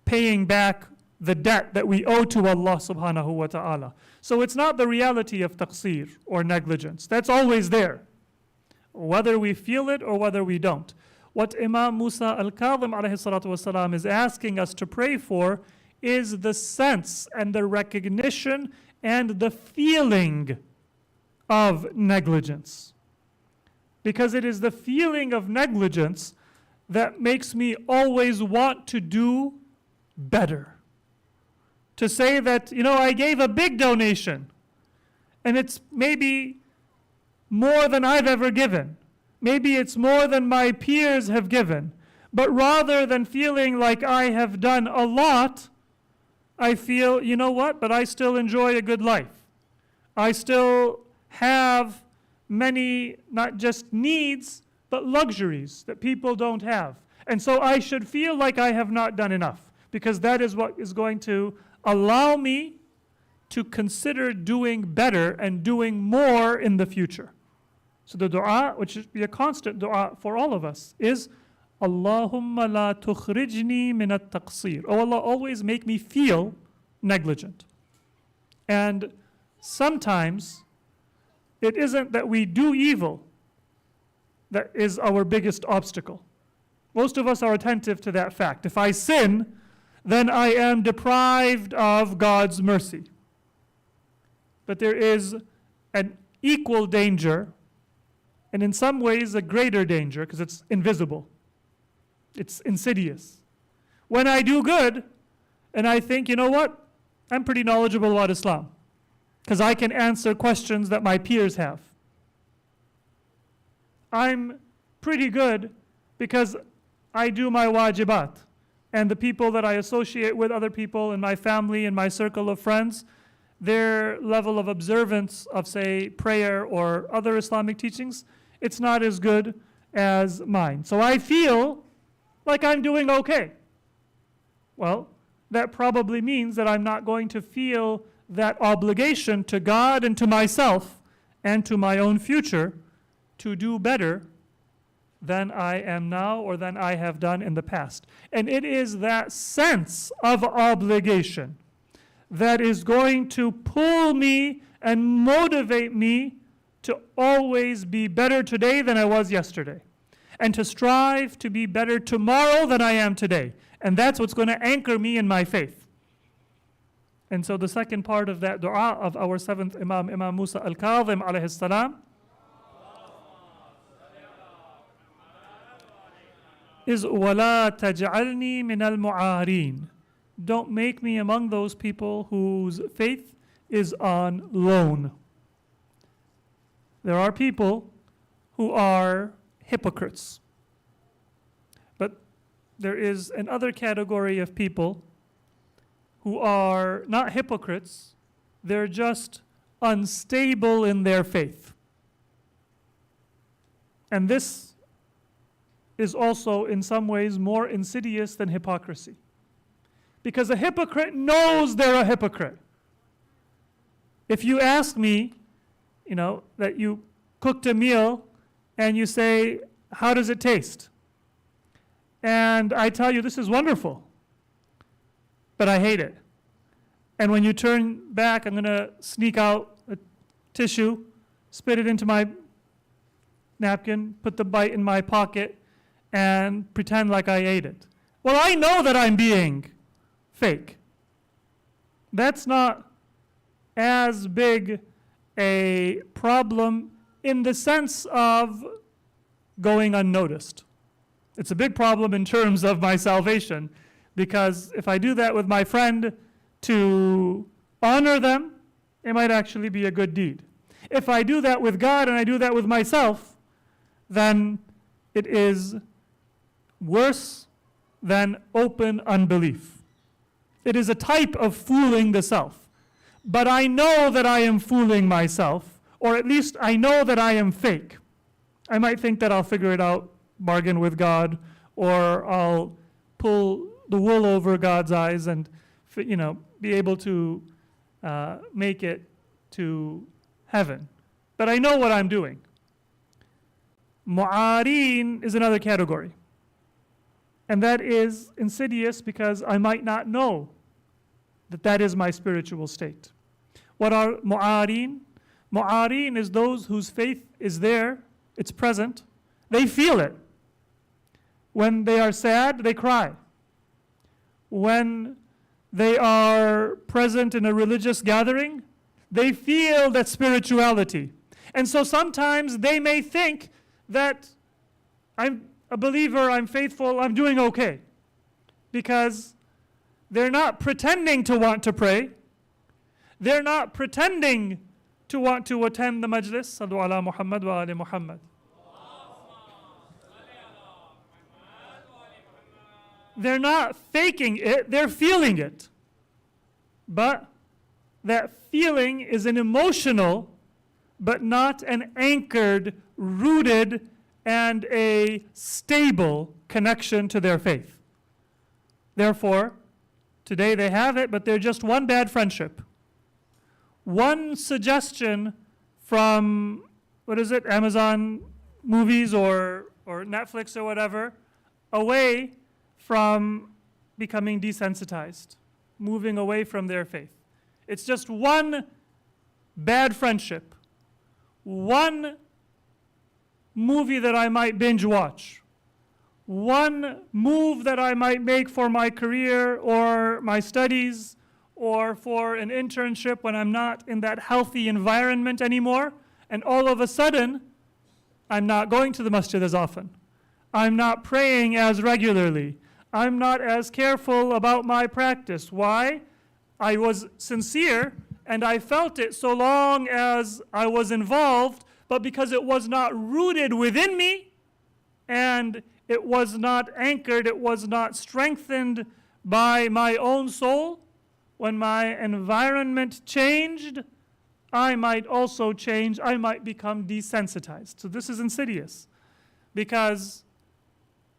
paying back the debt that we owe to Allah subhanahu wa ta'ala. So it's not the reality of taqsir or negligence. That's always there, whether we feel it or whether we don't. What Imam Musa al-Kadhim alayhi salatu wasalam is asking us to pray for is the sense and the recognition and the feeling of negligence. Because it is the feeling of negligence that makes me always want to do better. To say that, I gave a big donation and it's maybe more than I've ever given. Maybe it's more than my peers have given. But rather than feeling like I have done a lot, I feel, but I still enjoy a good life. I still have many, not just needs, but luxuries that people don't have. And so I should feel like I have not done enough, because that is what is going to allow me to consider doing better and doing more in the future. So the dua, which should be a constant dua for all of us, is Allahumma la tukhrijni min at-taqsir. Oh Allah, always make me feel negligent. And sometimes it isn't that we do evil that is our biggest obstacle. Most of us are attentive to that fact. If I sin, then I am deprived of God's mercy. but there is an equal danger, and in some ways a greater danger because it's invisible. It's insidious. When I do good and I think, you know what? I'm pretty knowledgeable about Islam because I can answer questions that my peers have. I'm pretty good because I do my wajibat. And the people that I associate with, other people in my family and my circle of friends, their level of observance of, say, prayer or other Islamic teachings, it's not as good as mine. So I feel like I'm doing okay. Well, that probably means that I'm not going to feel that obligation to God and to myself and to my own future to do better than I am now or than I have done in the past. And it is that sense of obligation that is going to pull me and motivate me to always be better today than I was yesterday, and to strive to be better tomorrow than I am today. And that's what's going to anchor me in my faith. And so the second part of that dua of our seventh Imam, Imam Musa al-Kadhim alayhi salam, is وَلَا تَجْعَلْنِي مِنَ الْمُعَارِينَ. Don't make me among those people whose faith is on loan. There are people who are hypocrites. But there is another category of people who are not hypocrites, they're just unstable in their faith. And this is also in some ways more insidious than hypocrisy. Because a hypocrite knows they're a hypocrite. If you ask me, that you cooked a meal and you say, how does it taste? And I tell you, this is wonderful, but I hate it. And when you turn back, I'm going to sneak out a tissue, spit it into my napkin, put the bite in my pocket, and pretend like I ate it. Well, I know that I'm being fake. That's not as big a problem in the sense of going unnoticed. It's a big problem in terms of my salvation, because if I do that with my friend to honor them, it might actually be a good deed. If I do that with God and I do that with myself, then it is worse than open unbelief. It is a type of fooling the self. But I know that I am fooling myself, or at least I know that I am fake. I might think that I'll figure it out, bargain with God, or I'll pull the wool over God's eyes and be able to make it to heaven. But I know what I'm doing. Mu'areen is another category. And that is insidious because I might not know that that is my spiritual state. What are mu'areen? Mu'areen is those whose faith is there, it's present. They feel it. When they are sad, they cry. When they are present in a religious gathering, they feel that spirituality. And so sometimes they may think that I'm a believer, I'm faithful, I'm doing okay. Because they're not pretending to want to pray. They're not pretending to want to attend the majlis. Sallu ala Muhammad wa ali Muhammad. They're not faking it, they're feeling it. But that feeling is an emotional, but not an anchored, rooted, and a stable connection to their faith. Therefore, today they have it, but they're just one bad friendship. One suggestion from, Amazon movies or Netflix or whatever, away from becoming desensitized, moving away from their faith. It's just one bad friendship, one movie that I might binge watch, one move that I might make for my career or my studies or for an internship when I'm not in that healthy environment anymore, and all of a sudden, I'm not going to the masjid as often. I'm not praying as regularly. I'm not as careful about my practice. Why? I was sincere and I felt it so long as I was involved, but because it was not rooted within me and it was not anchored, it was not strengthened by my own soul, when my environment changed, I might also change, I might become desensitized. So this is insidious because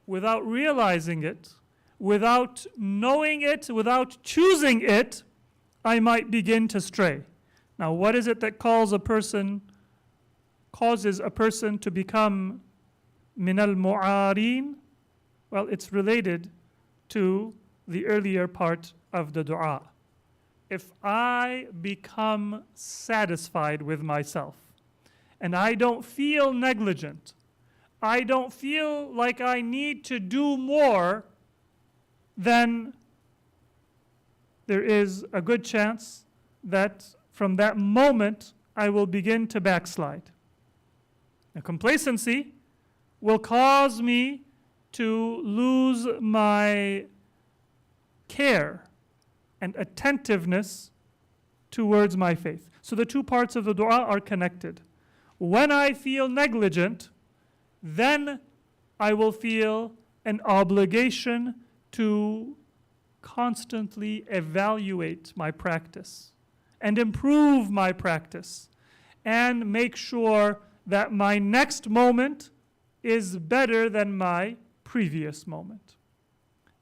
without realizing it, without knowing it, without choosing it, I might begin to stray. Now, what is it that causes a person to become min al-mu'areen? Well, it's related to the earlier part of the dua. If I become satisfied with myself and I don't feel negligent, I don't feel like I need to do more, then there is a good chance that from that moment I will begin to backslide. Now, complacency will cause me to lose my care and attentiveness towards my faith. So the two parts of the dua are connected. When I feel negligent, then I will feel an obligation to constantly evaluate my practice and improve my practice and make sure that my next moment is better than my previous moment.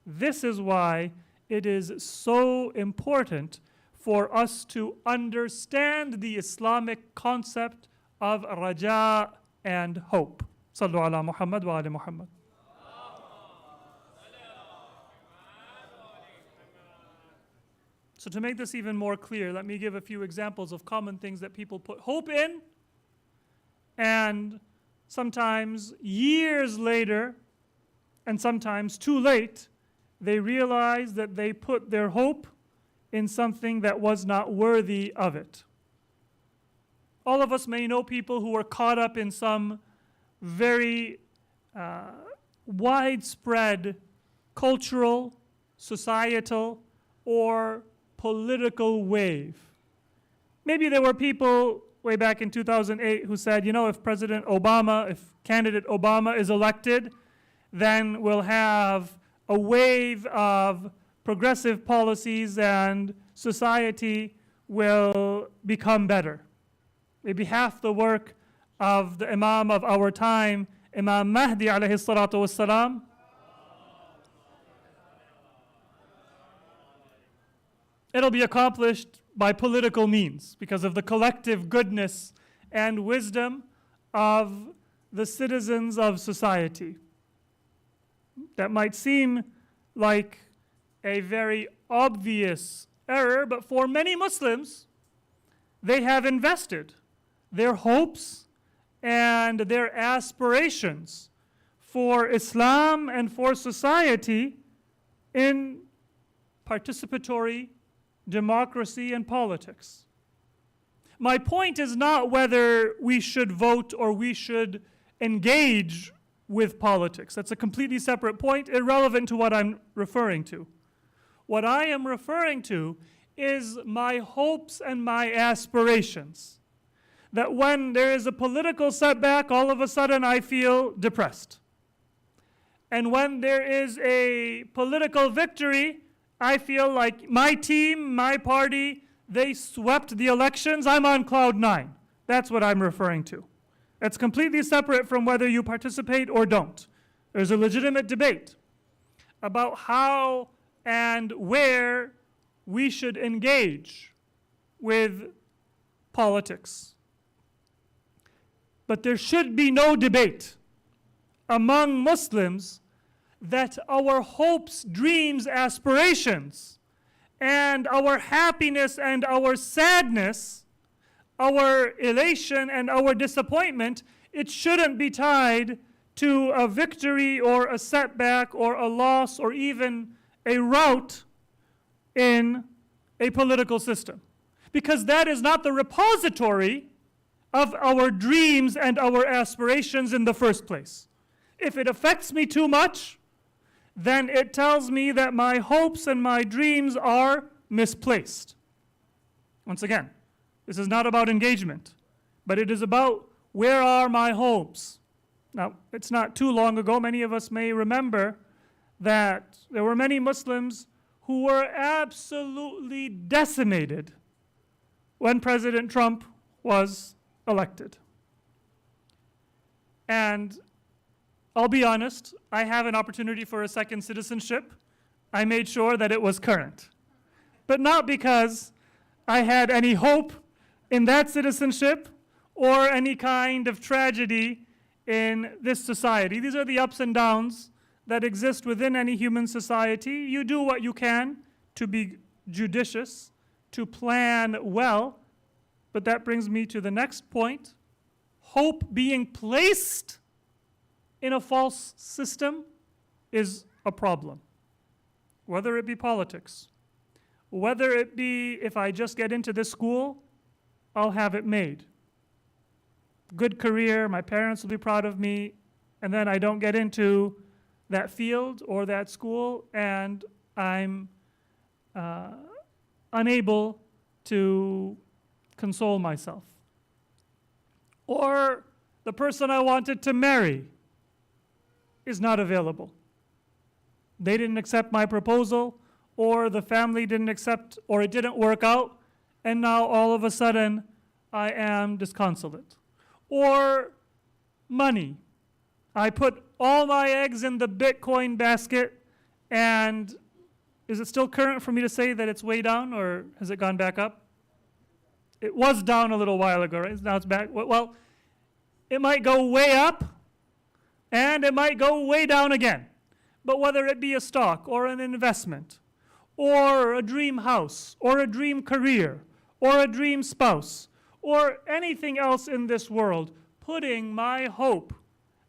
This is why it is so important for us to understand the Islamic concept of raja and hope. Sallu ala Muhammad wa ali Muhammad. So to make this even more clear, let me give a few examples of common things that people put hope in, and sometimes years later, and sometimes too late, they realize that they put their hope in something that was not worthy of it. All of us may know people who were caught up in some very widespread cultural, societal, or political wave. Maybe there were people way back in 2008 who said, if candidate Obama is elected, then we'll have a wave of progressive policies and society will become better. Maybe half the work of the Imam of our time, Imam Mahdi alayhi salatu wassalam, it'll be accomplished by political means because of the collective goodness and wisdom of the citizens of society. That might seem like a very obvious error, but for many Muslims, they have invested their hopes and their aspirations for Islam and for society in participatory democracy and politics. My point is not whether we should vote or we should engage with politics. That's a completely separate point, irrelevant to what I'm referring to. What I am referring to is my hopes and my aspirations. That when there is a political setback, all of a sudden I feel depressed. And when there is a political victory, I feel like my team, my party, they swept the elections, I'm on cloud nine. That's what I'm referring to. That's completely separate from whether you participate or don't. There's a legitimate debate about how and where we should engage with politics. But there should be no debate among Muslims that our hopes, dreams, aspirations, and our happiness and our sadness, our elation and our disappointment, it shouldn't be tied to a victory or a setback or a loss or even a rout in a political system, because that is not the repository of our dreams and our aspirations in the first place. If it affects me too much, then it tells me that my hopes and my dreams are misplaced. Once again, this is not about engagement, but it is about where are my hopes. Now, it's not too long ago, many of us may remember that there were many Muslims who were absolutely decimated when President Trump was elected. And I'll be honest, I have an opportunity for a second citizenship. I made sure that it was current. But not because I had any hope in that citizenship or any kind of tragedy in this society. These are the ups and downs that exist within any human society. You do what you can to be judicious, to plan well, but that brings me to the next point. Hope being placed in a false system is a problem. Whether it be politics, whether it be if I just get into this school, I'll have it made. Good career, my parents will be proud of me, and then I don't get into that field or that school, and I'm unable to console myself. Or the person I wanted to marry is not available. They didn't accept my proposal, or the family didn't accept, or it didn't work out, and now all of a sudden I am disconsolate. Or money. I put all my eggs in the Bitcoin basket, and is it still current for me to say that it's way down, or has it gone back up? It was down a little while ago, right? Now it's back. Well, it might go way up, and it might go way down again. But whether it be a stock or an investment, or a dream house, or a dream career, or a dream spouse, or anything else in this world, putting my hope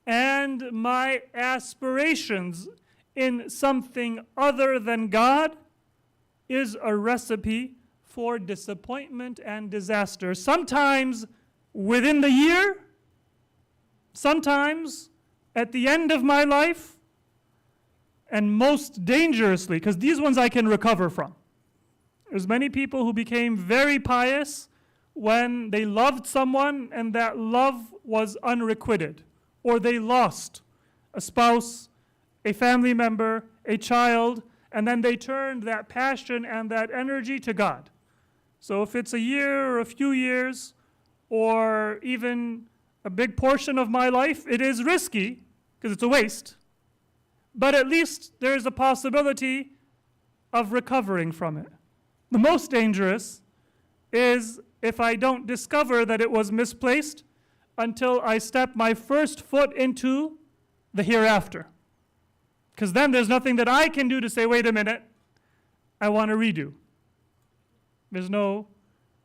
and my aspirations in something other than God is a recipe for disappointment and disaster. Sometimes within the year, sometimes at the end of my life, and most dangerously, because these ones I can recover from. There's many people who became very pious when they loved someone and that love was unrequited, or they lost a spouse, a family member, a child, and then they turned that passion and that energy to God. So if it's a year or a few years, or even a big portion of my life, it is risky, because it's a waste. But at least there's a possibility of recovering from it. The most dangerous is if I don't discover that it was misplaced until I step my first foot into the hereafter. Because then there's nothing that I can do to say, wait a minute, I want to redo. There's no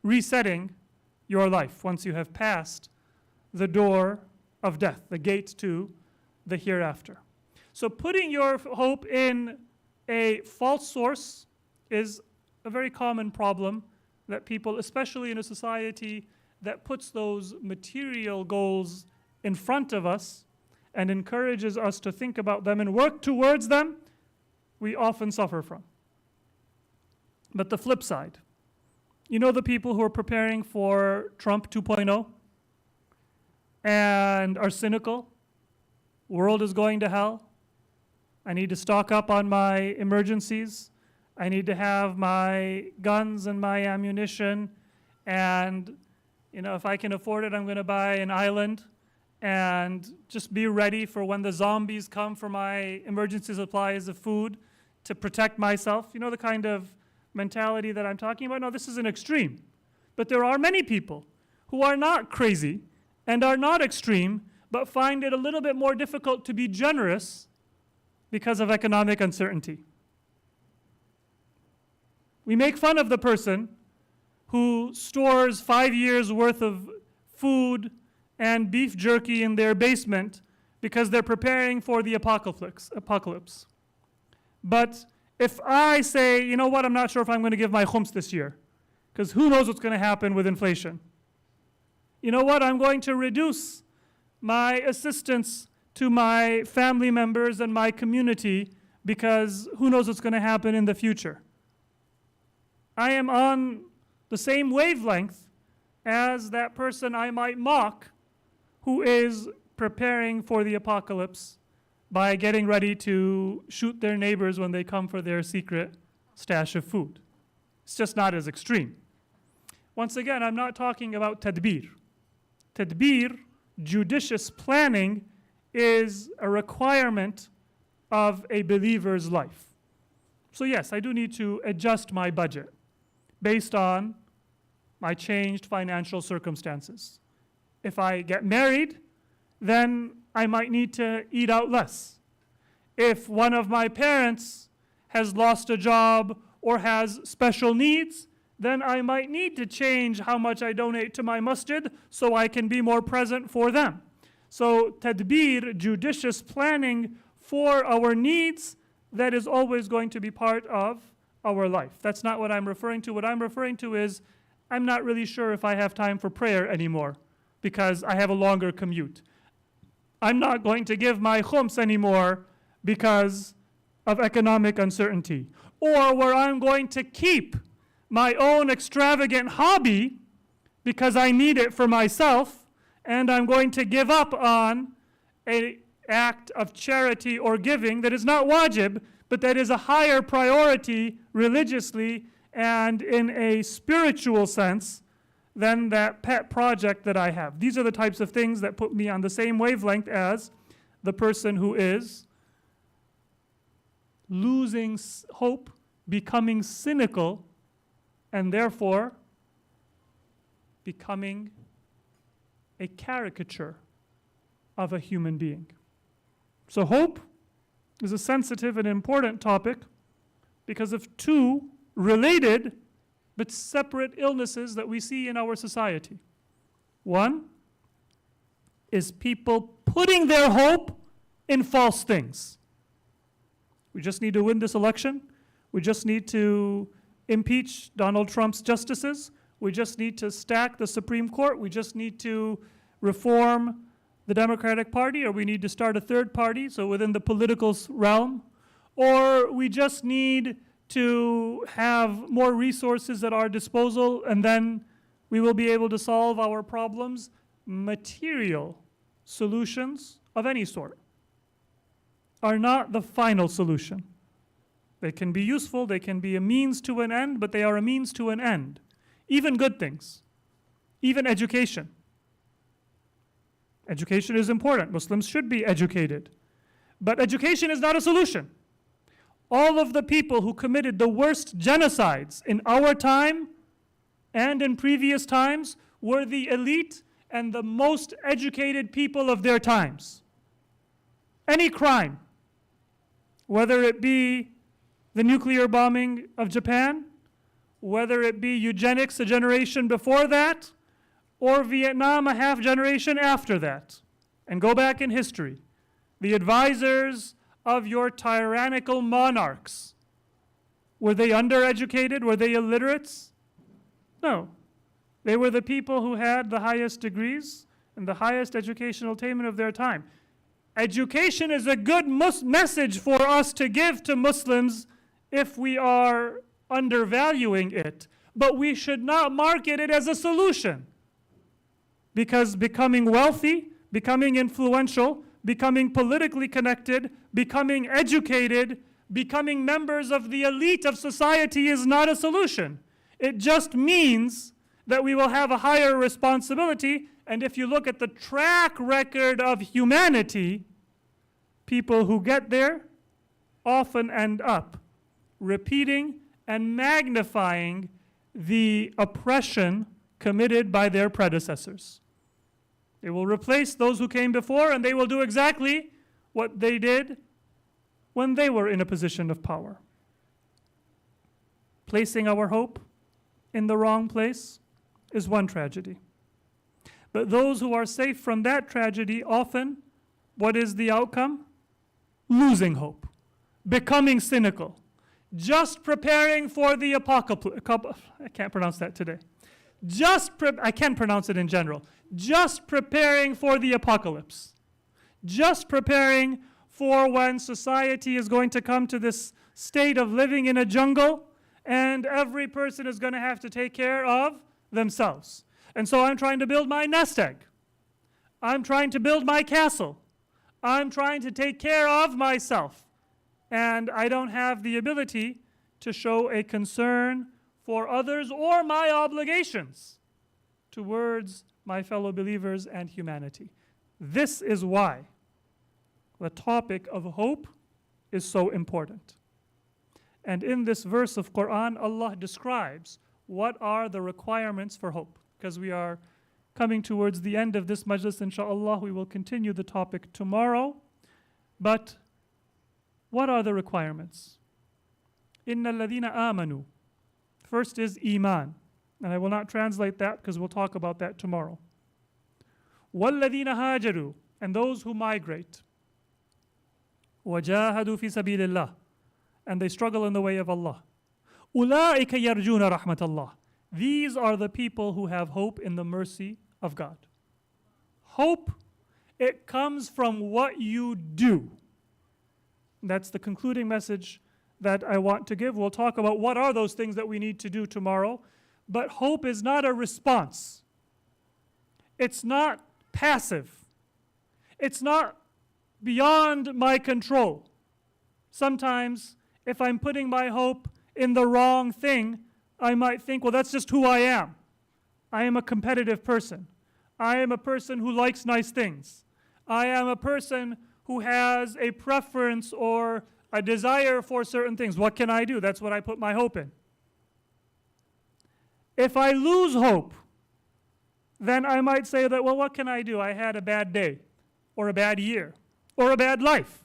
resetting your life once you have passed the door of death, the gate to the hereafter. So putting your hope in a false source is a very common problem that people, especially in a society that puts those material goals in front of us and encourages us to think about them and work towards them, we often suffer from. But the flip side, you know the people who are preparing for Trump 2.0 and are cynical? World is going to hell. I need to stock up on my emergencies. I need to have my guns and my ammunition. And, if I can afford it, I'm going to buy an island and just be ready for when the zombies come for my emergency supplies of food to protect myself. You know the kind of mentality that I'm talking about? No, this is an extreme. But there are many people who are not crazy and are not extreme, but find it a little bit more difficult to be generous because of economic uncertainty. We make fun of the person who stores 5 years worth of food and beef jerky in their basement because they're preparing for the apocalypse. But If I say, you know what, I'm not sure if I'm going to give my khums this year, because who knows what's going to happen with inflation. You know what, I'm going to reduce my assistance to my family members and my community because who knows what's going to happen in the future. I am on the same wavelength as that person I might mock who is preparing for the apocalypse by getting ready to shoot their neighbors when they come for their secret stash of food. It's just not as extreme. Once again, I'm not talking about tadbir. Tadbir, judicious planning, is a requirement of a believer's life. So yes, I do need to adjust my budget based on my changed financial circumstances. If I get married, then I might need to eat out less. If one of my parents has lost a job or has special needs, then I might need to change how much I donate to my masjid so I can be more present for them. So tadbir, judicious planning for our needs, that is always going to be part of our life. That's not what I'm referring to. What I'm referring to is I'm not really sure if I have time for prayer anymore because I have a longer commute. I'm not going to give my khums anymore because of economic uncertainty. Or where I'm going to keep my own extravagant hobby because I need it for myself, and I'm going to give up on an act of charity or giving that is not wajib, but that is a higher priority religiously and in a spiritual sense than that pet project that I have. These are the types of things that put me on the same wavelength as the person who is losing hope, becoming cynical, and therefore becoming a caricature of a human being. So hope is a sensitive and important topic because of two related but separate illnesses that we see in our society. One is people putting their hope in false things. We just need to win this election. We just need to impeach Donald Trump's justices. We just need to stack the Supreme Court. We just need to reform the Democratic Party, or we need to start a third party, so within the political realm. Or we just need to have more resources at our disposal, and then we will be able to solve our problems. Material solutions of any sort are not the final solution. They can be useful, they can be a means to an end, but they are a means to an end. Even good things, even education. Education is important. Muslims should be educated. But education is not a solution. All of the people who committed the worst genocides in our time and in previous times were the elite and the most educated people of their times. Any crime, whether it be the nuclear bombing of Japan, whether it be eugenics a generation before that, or Vietnam a half generation after that, and go back in history, the advisors of your tyrannical monarchs, were they undereducated? Were they illiterates? No. They were the people who had the highest degrees and the highest educational attainment of their time. Education is a good message for us to give to Muslims if we are undervaluing it, but we should not market it as a solution. Because becoming wealthy, becoming influential, becoming politically connected, becoming educated, becoming members of the elite of society is not a solution. It just means that we will have a higher responsibility, and if you look at the track record of humanity, people who get there often end up repeating and magnifying the oppression committed by their predecessors. They will replace those who came before, and they will do exactly what they did when they were in a position of power. Placing our hope in the wrong place is one tragedy. But those who are safe from that tragedy, often, what is the outcome? Losing hope, becoming cynical, just preparing for the apocalypse. I can't pronounce that today. I can pronounce it in general. Just preparing for the apocalypse. Just preparing for when society is going to come to this state of living in a jungle and every person is going to have to take care of themselves. And so I'm trying to build my nest egg. I'm trying to build my castle. I'm trying to take care of myself. And I don't have the ability to show a concern for others or my obligations towards my fellow believers and humanity. This is why the topic of hope is so important. And in this verse of Quran, Allah describes what are the requirements for hope. Because we are coming towards the end of this majlis, inshallah, we will continue the topic tomorrow. But what are the requirements? Inna alladhina amanu. First is iman. And I will not translate that because we'll talk about that tomorrow. Walladhina hajaru. And those who migrate. Wajahadu fi sabilillah. And they struggle in the way of Allah. Ulaika yarjuna rahmatallah. These are the people who have hope in the mercy of God. Hope, it comes from what you do. That's the concluding message that I want to give. We'll talk about what are those things that we need to do tomorrow. But hope is not a response. It's not passive. It's not beyond my control. Sometimes, if I'm putting my hope in the wrong thing, I might think, well, that's just who I am. I am a competitive person. I am a person who likes nice things. I am a person who has a preference or a desire for certain things. What can I do? That's what I put my hope in. If I lose hope, then I might say that, well, what can I do? I had a bad day, or a bad year, or a bad life,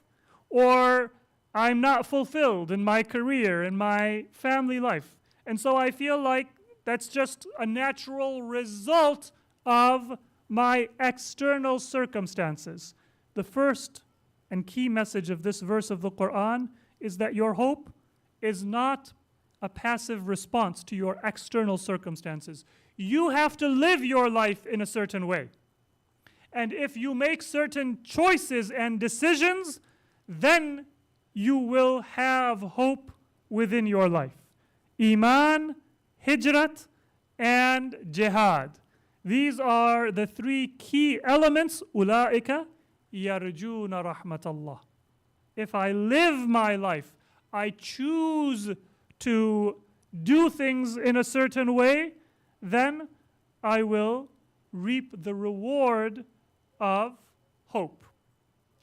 or I'm not fulfilled in my career, in my family life. And so I feel like that's just a natural result of my external circumstances. The first and key message of this verse of the Quran is that your hope is not a passive response to your external circumstances. You have to live your life in a certain way. And if you make certain choices and decisions, then you will have hope within your life. Iman, Hijrat, and Jihad. These are the three key elements. Ulaika yarjuna rahmatallah. If I live my life, I choose to do things in a certain way, then I will reap the reward of hope.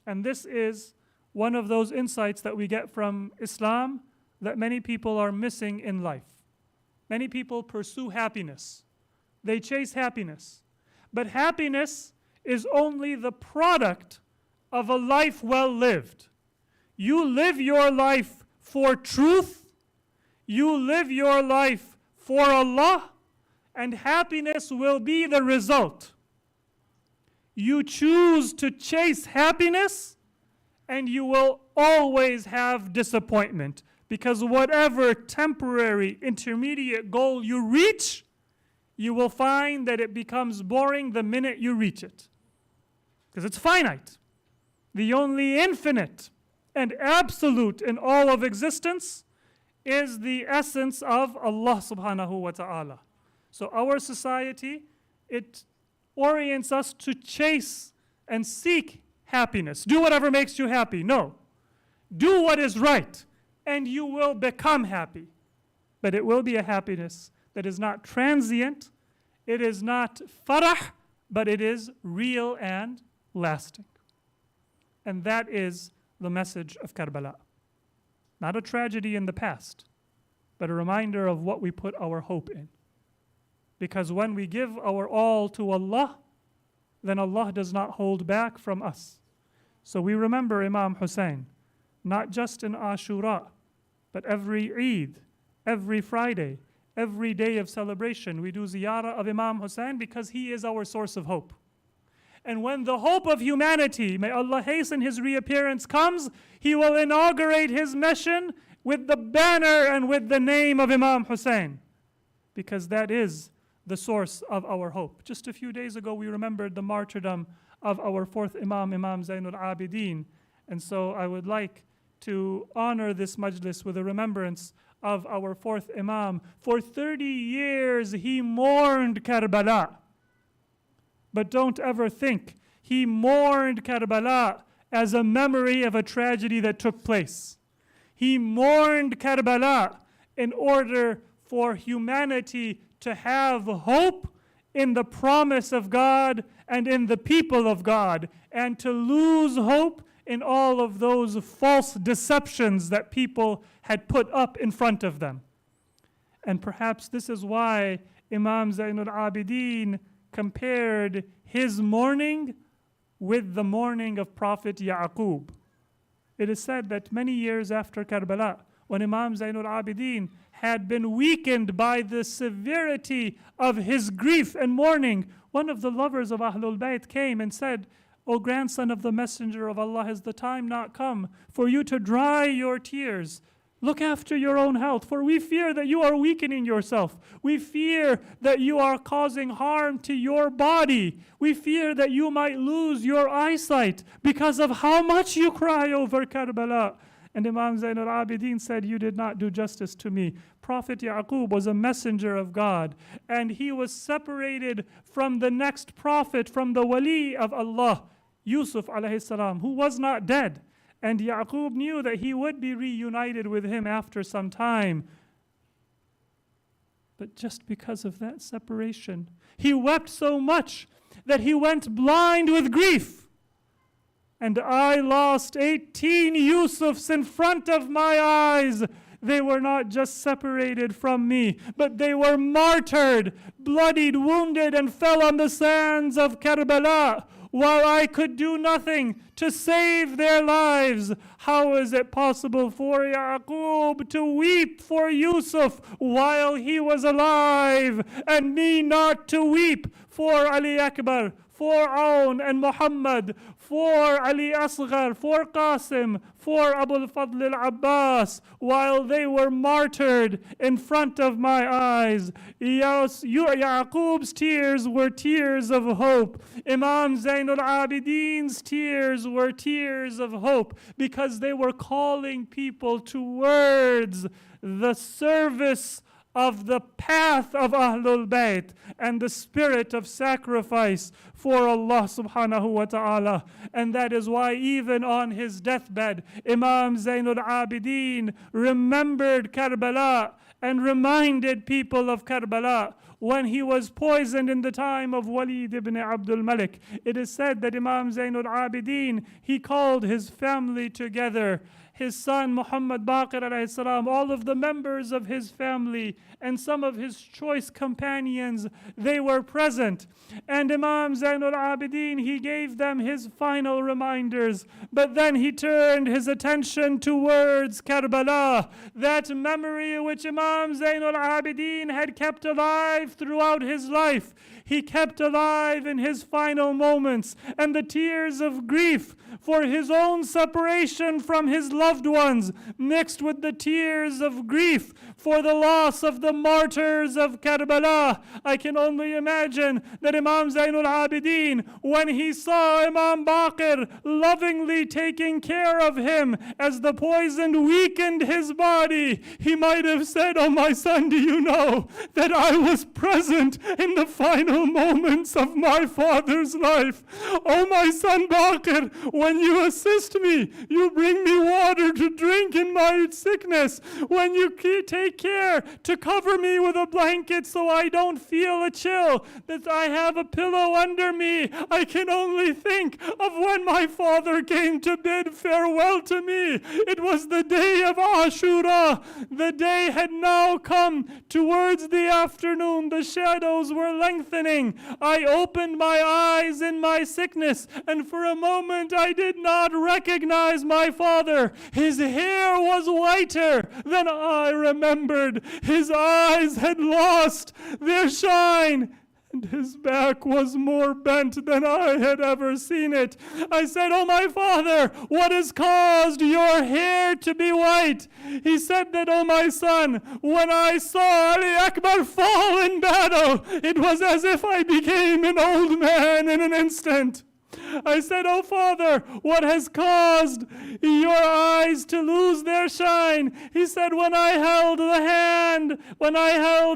And this is one of those insights that we get from Islam that many people are missing in life. Many people pursue happiness. They chase happiness. But happiness is only the product of a life well lived. You live your life for truth. You live your life for Allah, and happiness will be the result. You choose to chase happiness, and you will always have disappointment. Because whatever temporary intermediate goal you reach, you will find that it becomes boring the minute you reach it. Because it's finite. The only infinite and absolute in all of existence is the essence of Allah subhanahu wa ta'ala. So our society, it orients us to chase and seek happiness. Do whatever makes you happy. No. Do what is right, and you will become happy. But it will be a happiness that is not transient, it is not farah, but it is real and lasting. And that is the message of Karbala. Not a tragedy in the past, but a reminder of what we put our hope in. Because when we give our all to Allah, then Allah does not hold back from us. So we remember Imam Hussein, not just in Ashura, but every Eid, every Friday, every day of celebration, we do ziyarah of Imam Hussein because he is our source of hope. And when the hope of humanity, may Allah hasten his reappearance, comes, he will inaugurate his mission with the banner and with the name of Imam Hussein, because that is the source of our hope. Just a few days ago, we remembered the martyrdom of our fourth Imam, Imam Zainul Abidin. And so I would like to honor this majlis with a remembrance of our fourth Imam. For 30 years, he mourned Karbala. But don't ever think he mourned Karbala as a memory of a tragedy that took place. He mourned Karbala in order for humanity to have hope in the promise of God and in the people of God, and to lose hope in all of those false deceptions that people had put up in front of them. And perhaps this is why Imam Zainul Abidin compared his mourning with the mourning of Prophet Yaqub. It is said that many years after Karbala, when Imam Zainul Abidin had been weakened by the severity of his grief and mourning, one of the lovers of Ahlul Bayt came and said, O grandson of the Messenger of Allah, has the time not come for you to dry your tears? Look after your own health, for we fear that you are weakening yourself. We fear that you are causing harm to your body. We fear that you might lose your eyesight because of how much you cry over Karbala. And Imam Zainul Abidin said, you did not do justice to me. Prophet Yaqub was a messenger of God, and he was separated from the next prophet, from the wali of Allah, Yusuf alayhi salam, who was not dead. And Yaqub knew that he would be reunited with him after some time. But just because of that separation, he wept so much that he went blind with grief. And I lost 18 Yusufs in front of my eyes. They were not just separated from me, but they were martyred, bloodied, wounded, and fell on the sands of Karbala, while I could do nothing to save their lives. How is it possible for Yaqub to weep for Yusuf while he was alive, and me not to weep for Ali Akbar, for Aoun and Muhammad, for Ali Asghar, for Qasim, for Abul Fadl al-Abbas, while they were martyred in front of my eyes? Yaqub's tears were tears of hope. Imam Zainul Abidin's tears were tears of hope, because they were calling people towards the service of the path of Ahlul Bayt and the spirit of sacrifice for Allah subhanahu wa ta'ala. And that is why even on his deathbed, Imam Zainul Abidin remembered Karbala and reminded people of Karbala when he was poisoned in the time of Walid ibn Abdul Malik. It is said that Imam Zainul Abidin, he called his family together, his son Muhammad Baqir alayhi salam, all of the members of his family, and some of his choice companions, they were present. And Imam Zainul Abidin, he gave them his final reminders, but then he turned his attention towards Karbala, that memory which Imam Zainul Abidin had kept alive throughout his life. He kept alive in his final moments, and the tears of grief for his own separation from his loved ones, mixed with the tears of grief for the loss of the martyrs of Karbala. I can only imagine that Imam Zainul Abidin, when he saw Imam Baqir lovingly taking care of him as the poison weakened his body, he might have said, "Oh my son, do you know that I was present in the final moments of my father's life? Oh my son Baqir, when you assist me, you bring me water to drink in my sickness. When you take care to cover me with a blanket so I don't feel a chill, that I have a pillow under me. I can only think of when my father came to bid farewell to me. It was the day of Ashura. The day had now come towards the afternoon. The shadows were lengthening. I opened my eyes in my sickness, and for a moment I did not recognize my father. His hair was whiter than I remembered. His eyes had lost their shine, and his back was more bent than I had ever seen it. I said, "Oh my father, what has caused your hair to be white?" He said that, "Oh my son, when I saw Ali Akbar fall in battle, it was as if I became an old man in an instant." I said, "Oh father, what has caused your eyes to lose their shine?" He said, "When I held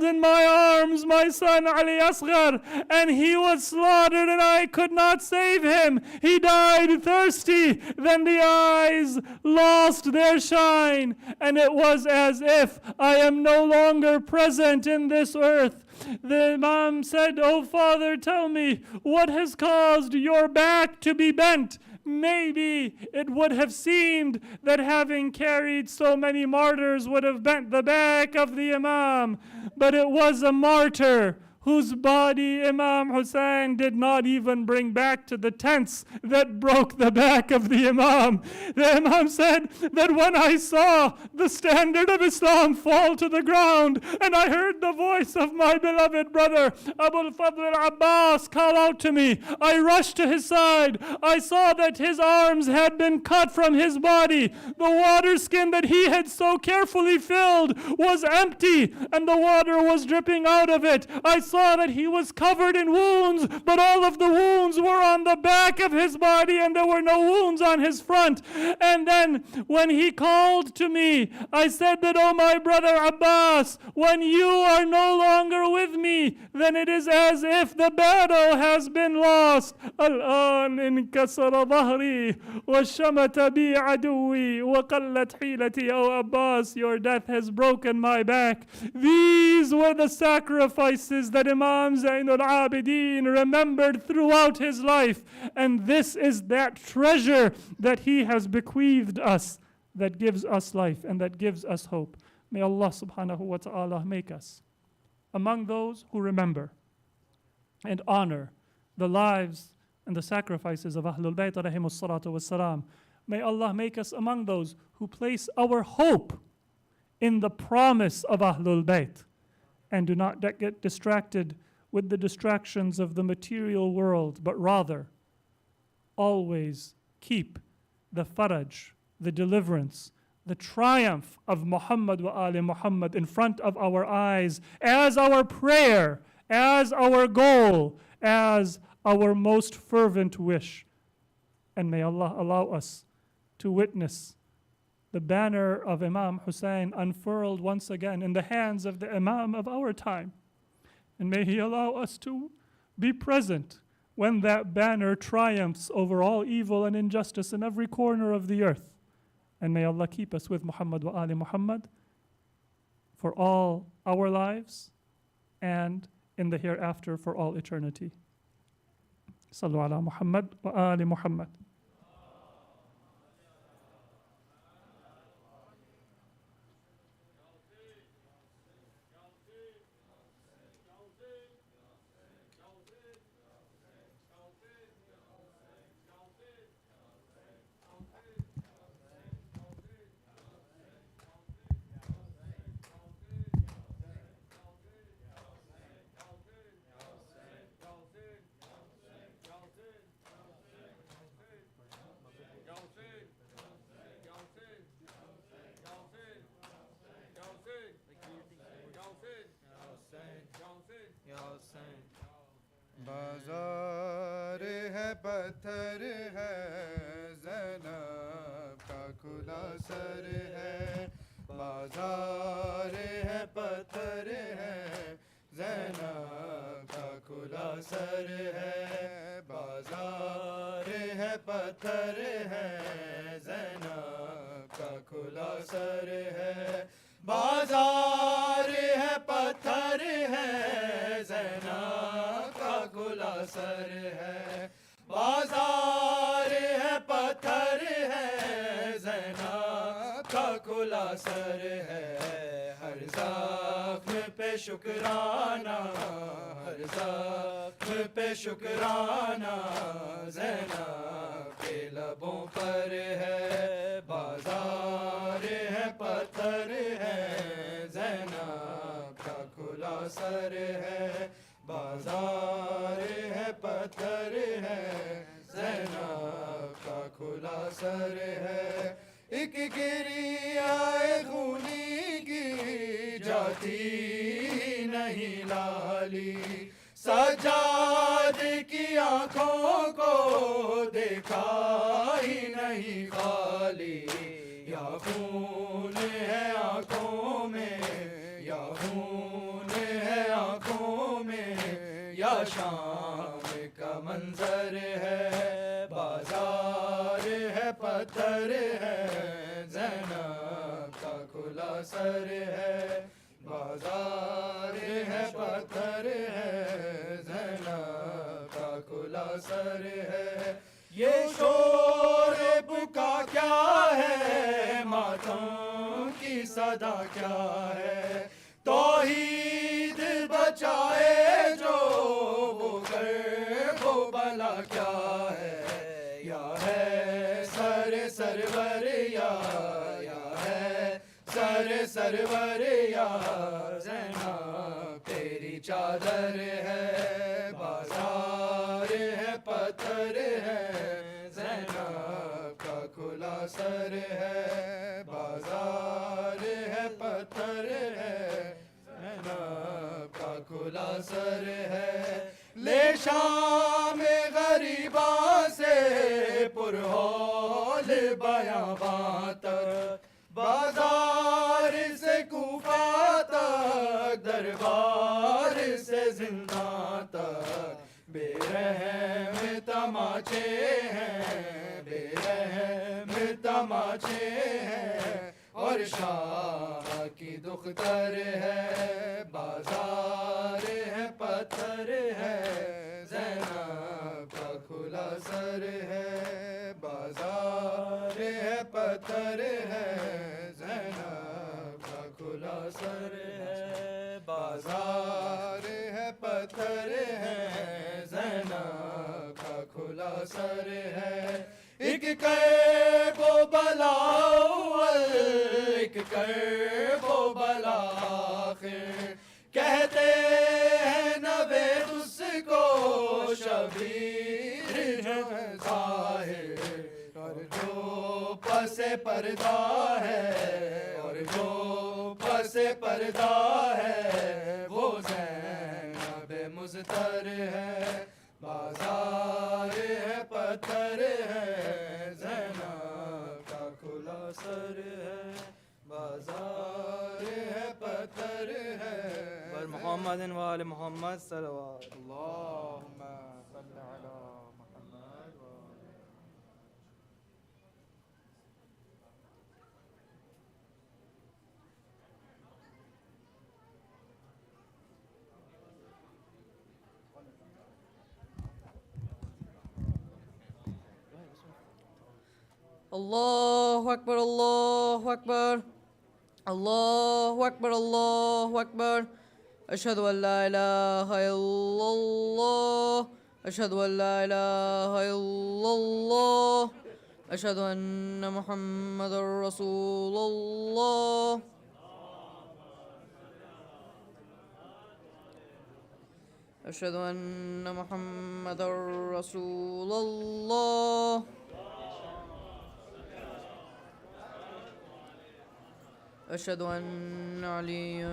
in my arms my son Ali Asghar, and he was slaughtered and I could not save him. He died thirsty. Then the eyes lost their shine, and it was as if I am no longer present in this earth." The Imam said, "Oh father, tell me, what has caused your back to be bent?" Maybe it would have seemed that having carried so many martyrs would have bent the back of the Imam, but it was a martyr whose body Imam Hussein did not even bring back to the tents that broke the back of the Imam. The Imam said that when I saw the standard of Islam fall to the ground, and I heard the voice of my beloved brother Abu al-Fadl al-Abbas call out to me, I rushed to his side. I saw that his arms had been cut from his body. The water skin that he had so carefully filled was empty, and the water was dripping out of it. I saw that he was covered in wounds, but all of the wounds were on the back of his body and there were no wounds on his front. And then when he called to me, I said that, "Oh my brother Abbas, when you are no longer with me, then it is as if the battle has been lost. الآن انكسر ظهري وشمت بي عدوي وقلت حيلتي." Oh Abbas, your death has broken my back. These were the sacrifices that Imam Zainul Abidin remembered throughout his life, and this is that treasure that he has bequeathed us, that gives us life and that gives us hope. May Allah subhanahu wa ta'ala make us among those who remember and honor the lives and the sacrifices of Ahlul Bayt alayhimus salatu wassalam. May Allah make us among those who place our hope in the promise of Ahlul Bayt, and do not get distracted with the distractions of the material world, but rather always keep the faraj, the deliverance, the triumph of Muhammad wa Ali Muhammad in front of our eyes as our prayer, as our goal, as our most fervent wish. And may Allah allow us to witness the banner of Imam Hussein unfurled once again in the hands of the Imam of our time. And may He allow us to be present when that banner triumphs over all evil and injustice in every corner of the earth. And may Allah keep us with Muhammad wa Ali Muhammad for all our lives and in the hereafter for all eternity. Sallu ala Muhammad wa Ali Muhammad. बाजार है पत्थर है ज़ैनब का खुला sir है बाजार है पत्थर है ज़ैनब का खुला सर है बाजार है पत्थर है ज़ैनब का खुला सर है बाजार है पत्थर है ज़ैनब का खुला सर है बाजार है पत्थर है ज़ैनब का खुला सर है हर ज़ख्म पे शुक्राना हर ज़ख्म पे शुक्राना ज़ैनब के लबों पर है बाजार है पत्थर है ज़ैनब का खुला सर है بازار ہے پتھر ہے زینب کا کھلا سر ہے ایک گریہ خونی کی جاتی نہیں لالی سجاد کی آنکھوں کو دیکھا ہی نہیں خالی یا خون ہے آنکھوں میں یا خون ہے آنکھوں میں یا شام کا منظر ہے بازار ہے پتھر ہے زینب کا کھلا سر ہے بازار ہے پتھر ہے زینب کا کھلا سر ہے یہ شور بکا کیا ہے ماتم کی صدا کیا ہے توحید بچائے جو وہ کرب و بلا کیا ہے یا ہے سر سرور یا ہے سر سرور یا زینب تیری چادر ہے بازار ہے پتھر ہے زینب کا کھلا سر ہے بازار ہے پتھر ہے زینب کا کھلا سر ہے لے شام غریباں سے پرہول بیاباں تک بازار سے کوفہ تک دربار سے زندان تک بے رحم تماچے ہیں بے رحم تماچے ہیں اور شاہ کی دختر ہے بازار ہے پتھر ہے زینب کا کھلا سر ہے بازار ہے پتھر ہے زینب کا کھلا سر ہے بازار ہے پتھر ہے زینب کا کھلا سر ہے ایک کرب و بلا اول ایک کرب و بلا آخر کہتے ہیں نوید اس کو شبیر جو ظاہر اور جو پس پردہ ہے اور جو پس پردہ ہے وہ زینب مضطر ہے بازار ہے پتھر ہے زینب کا کھلا سر ہے بازار ہے پتھر ہے بر محمد و آل محمد صلوات اللہم صل علی محمد الله أكبر الله أكبر الله أكبر الله أكبر أشهد أن لا إله إلا الله أشهد أن لا إله إلا الله أشهد أن محمد رسول الله أشهد أن محمد رسول الله أشهد أن عليا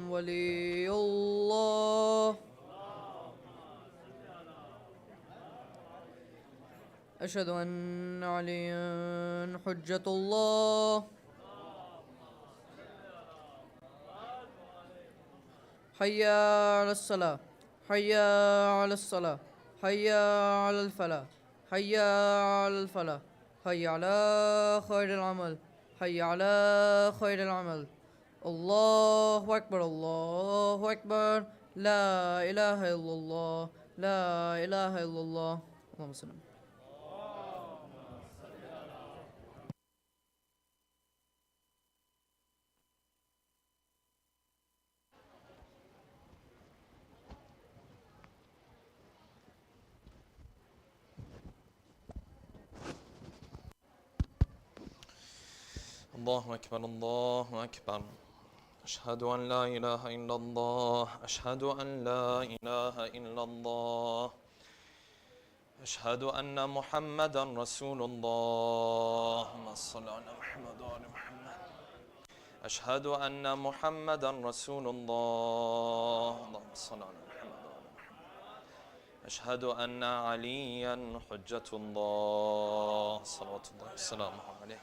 ولي الله أشهد أن عليا حجة الله حي على الصلاة حي على الصلاة حي على الفلاح حي على الفلاح حي على خير العمل حي على خير العمل الله أكبر الله أكبر لا إله إلا الله لا إله إلا الله اللهم صل على الله أكبر الله أكبر أشهد أن لا إله إلا الله أشهد أن لا إله إلا الله أشهد أن محمدا رسول الله اللهم صل على محمد وآل محمد أشهد أن محمدا رسول الله اللهم صل على محمد وآل محمد أشهد أن عليا حجة الله صلوات الله وسلامه عليه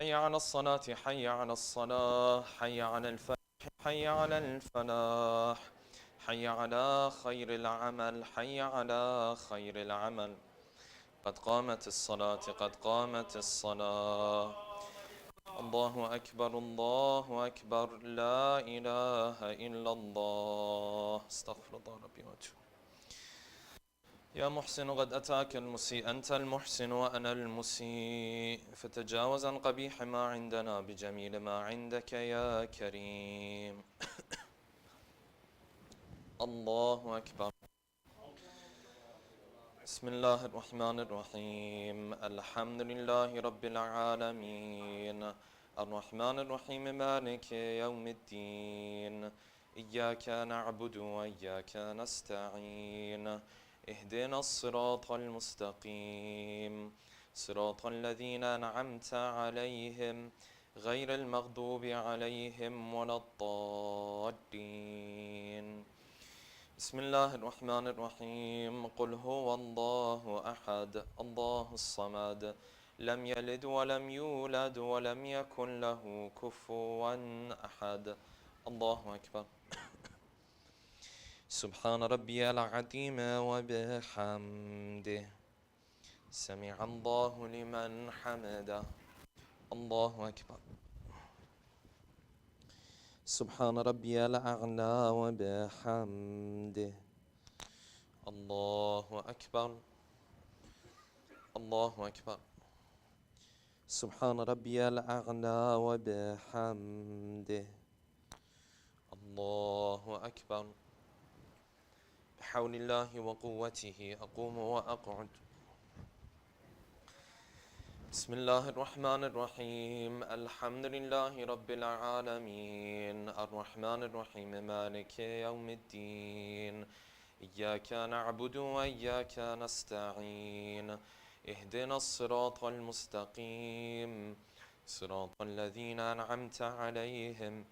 حي على الصلاة حي على الصلاة حي على الفلاح حي على الفلاح حي على خير العمل حي على خير العمل قد قامت الصلاة قد قامت الصلاة الله أكبر الله أكبر لا إله إلا الله استغفر الله ربي وأتوب يا محسن قد أتاك المسيء أنت المحسن وأنا المسيء فتجاوز عن قبيح ما عندنا بجميل ما عندك يا كريم الله أكبر بسم الله الرحمن الرحيم الحمد لله رب العالمين الرحمن الرحيم مالك يوم الدين إياك نعبد وإياك نستعين اهدنا الصراط المستقيم صراط الذين أنعمت عليهم غير المغضوب عليهم ولا الضالين بسم الله الرحمن الرحيم قل هو الله أحد الله الصمد لم يلد ولم يولد ولم يكن له كفوا أحد الله أكبر سبحان ربي العظيم وبحمده سمع الله لمن حمده الله أكبر سبحان ربي الأعلى وبحمده الله أكبر الله أكبر سبحان ربي الأعلى وبحمده الله أكبر بحول الله وقوته أقوم وأقعد بسم الله الرحمن الرحيم الحمد لله رب العالمين الرحمن الرحيم مالك يوم الدين إياك نعبد وإياك نستعين اهدنا الصراط المستقيم صراط الذين أنعمت عليهم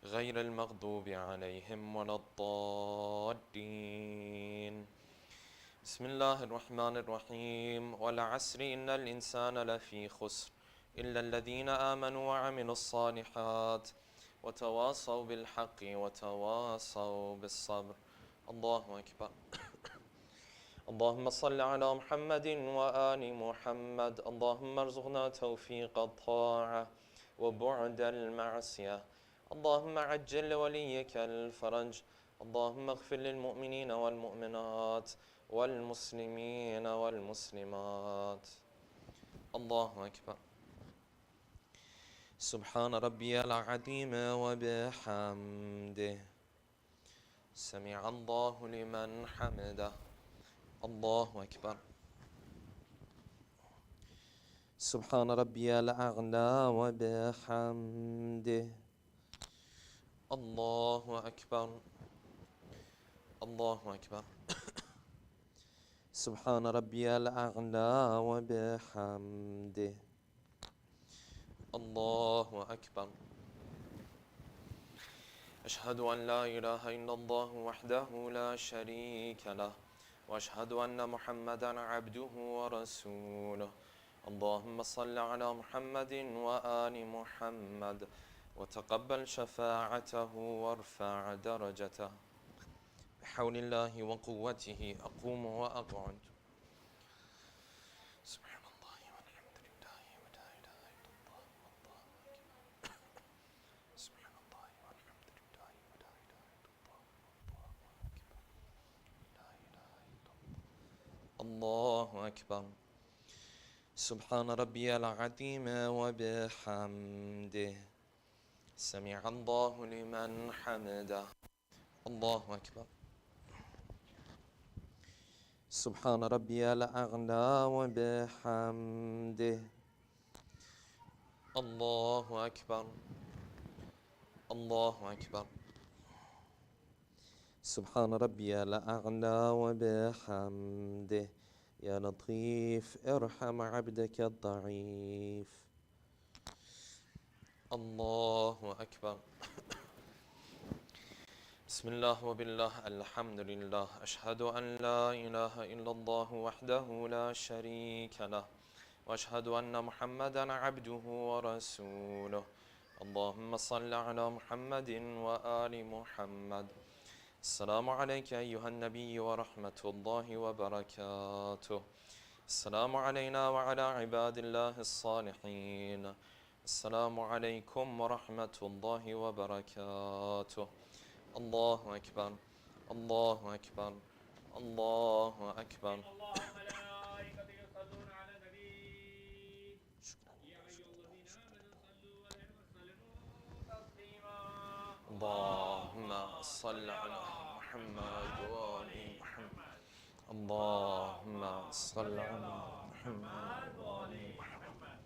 غير المغضوب عليهم ولا الضالين بسم الله الرحمن الرحيم والعصر إن الإنسان لفي خسر إلا الذين آمنوا وعملوا الصالحات وتواصوا بالحق وتواصوا بالصبر الله أكبر اللهم صل على محمد وآل محمد اللهم ارزقنا توفيق الطاعة وبعد المعصية اللهم عجل لوليك الفرج اللهم اغفر للمؤمنين والمؤمنات والمسلمين والمسلمات الله أكبر سبحان ربي العظيم وبحمده سمع الله لمن حمده الله أكبر سبحان ربي الأعلى وبحمده الله أكبر الله أكبر سبحان ربي الأعلى وبحمده الله أكبر أشهد أن لا إله إلا الله وحده لا شريك له وأشهد أن محمدا عبده ورسوله اللهم صل على محمد وآل محمد وتقبل شفاعته وارفع درجته بحول الله وقوته أقوم وأقعد سبحان الله والحمد لله ولا إله إلا الله والله أكبر سبحان الله والحمد لله ولا إله إلا الله والله أكبر لا إله إلا الله الله أكبر سبحان ربي العظيم وبحمده سمع الله لمن حمده الله أكبر سبحان ربي الأعلى وبحمده الله أكبر الله أكبر. سبحان ربي الأعلى وبحمده. يا لطيف ارحم عبدك الضعيف. الله أكبر. بسم الله وبالله الحمد لله. أشهد أن لا إله إلا الله وحده لا شريك له، وأشهد أن محمدا عبده ورسوله. اللهم صل على محمد وآل محمد. السلام عليك أيها النبي ورحمة الله وبركاته. السلام علينا وعلى عباد الله الصالحين. السلام عليكم ورحمة الله وبركاته. الله أكبر. الله أكبر. الله أكبر. اللهم صل على محمد وآل محمد. اللهم صل على محمد وآل محمد.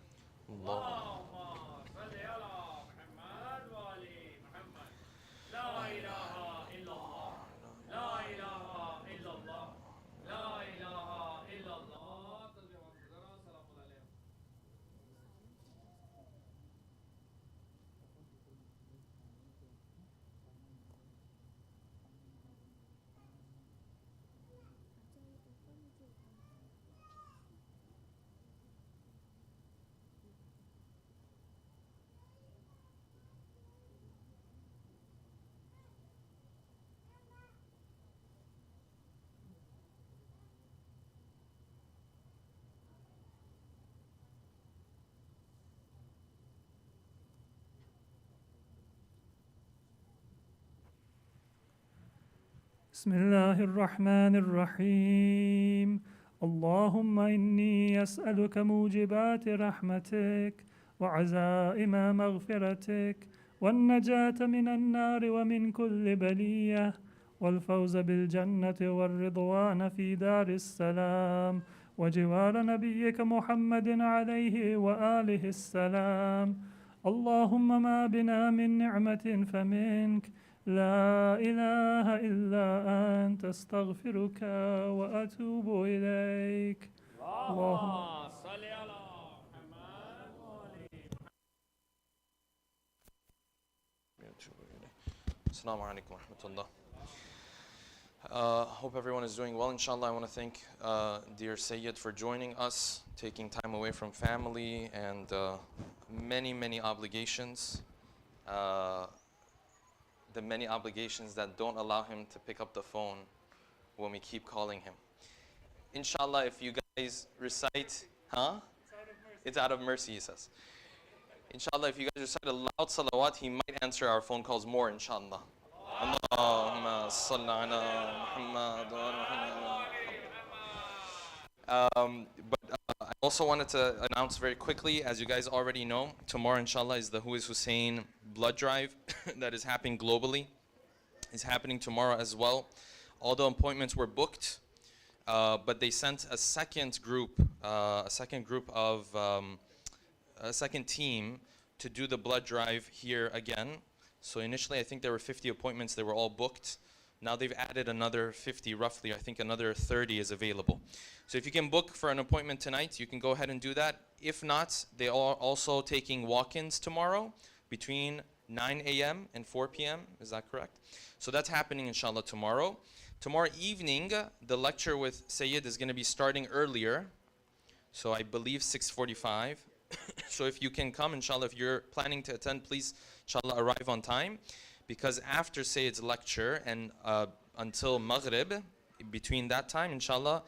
اللهم صل على محمد وآل محمد. لا إله إلا الله. لا إله إلا الله. لا إله إلا الله. بسم الله الرحمن الرحيم. اللهم إني أسألك موجبات رحمتك وعزائم مغفرتك والنجاة من النار ومن كل بلية والفوز بالجنة والرضوان في دار السلام وجوار نبيك محمد عليه وآله السلام. اللهم ما بنا من نعمة فمنك، لا إله إلا أنت، أستغفرك وأتوب إليك. اللهم صل على محمد Assalamu alaikum wa rahmatullah. Hope everyone is doing well, inshallah. I want to thank dear Sayyid for joining us, taking time away from family and many obligations. The many obligations that don't allow him to pick up the phone when we keep calling him. Inshallah, if you guys recite, it's out of mercy, he says. Inshallah, if you guys recite a loud salawat, he might answer our phone calls more, inshallah. Allahumma salli ala Muhammad wa ala Muhammad. But I also wanted to announce very quickly, as you guys already know, tomorrow, inshallah, is the Who is Hussein blood drive that is happening globally. It's happening tomorrow as well. All the appointments were booked, but they sent a second team to do the blood drive here again. So initially, I think there were 50 appointments. They were all booked. Now they've added another 50, roughly. I think another 30 is available. So if you can book for an appointment tonight, you can go ahead and do that. If not, they are also taking walk-ins tomorrow between 9 a.m. and 4 p.m. Is that correct? So that's happening, inshallah, tomorrow. Tomorrow evening, the lecture with Sayyid is going to be starting earlier. So I believe 6:45. So if you can come, inshallah, if you're planning to attend, please, inshallah, arrive on time. Because after Sayyid's lecture and until Maghrib, between that time, inshallah,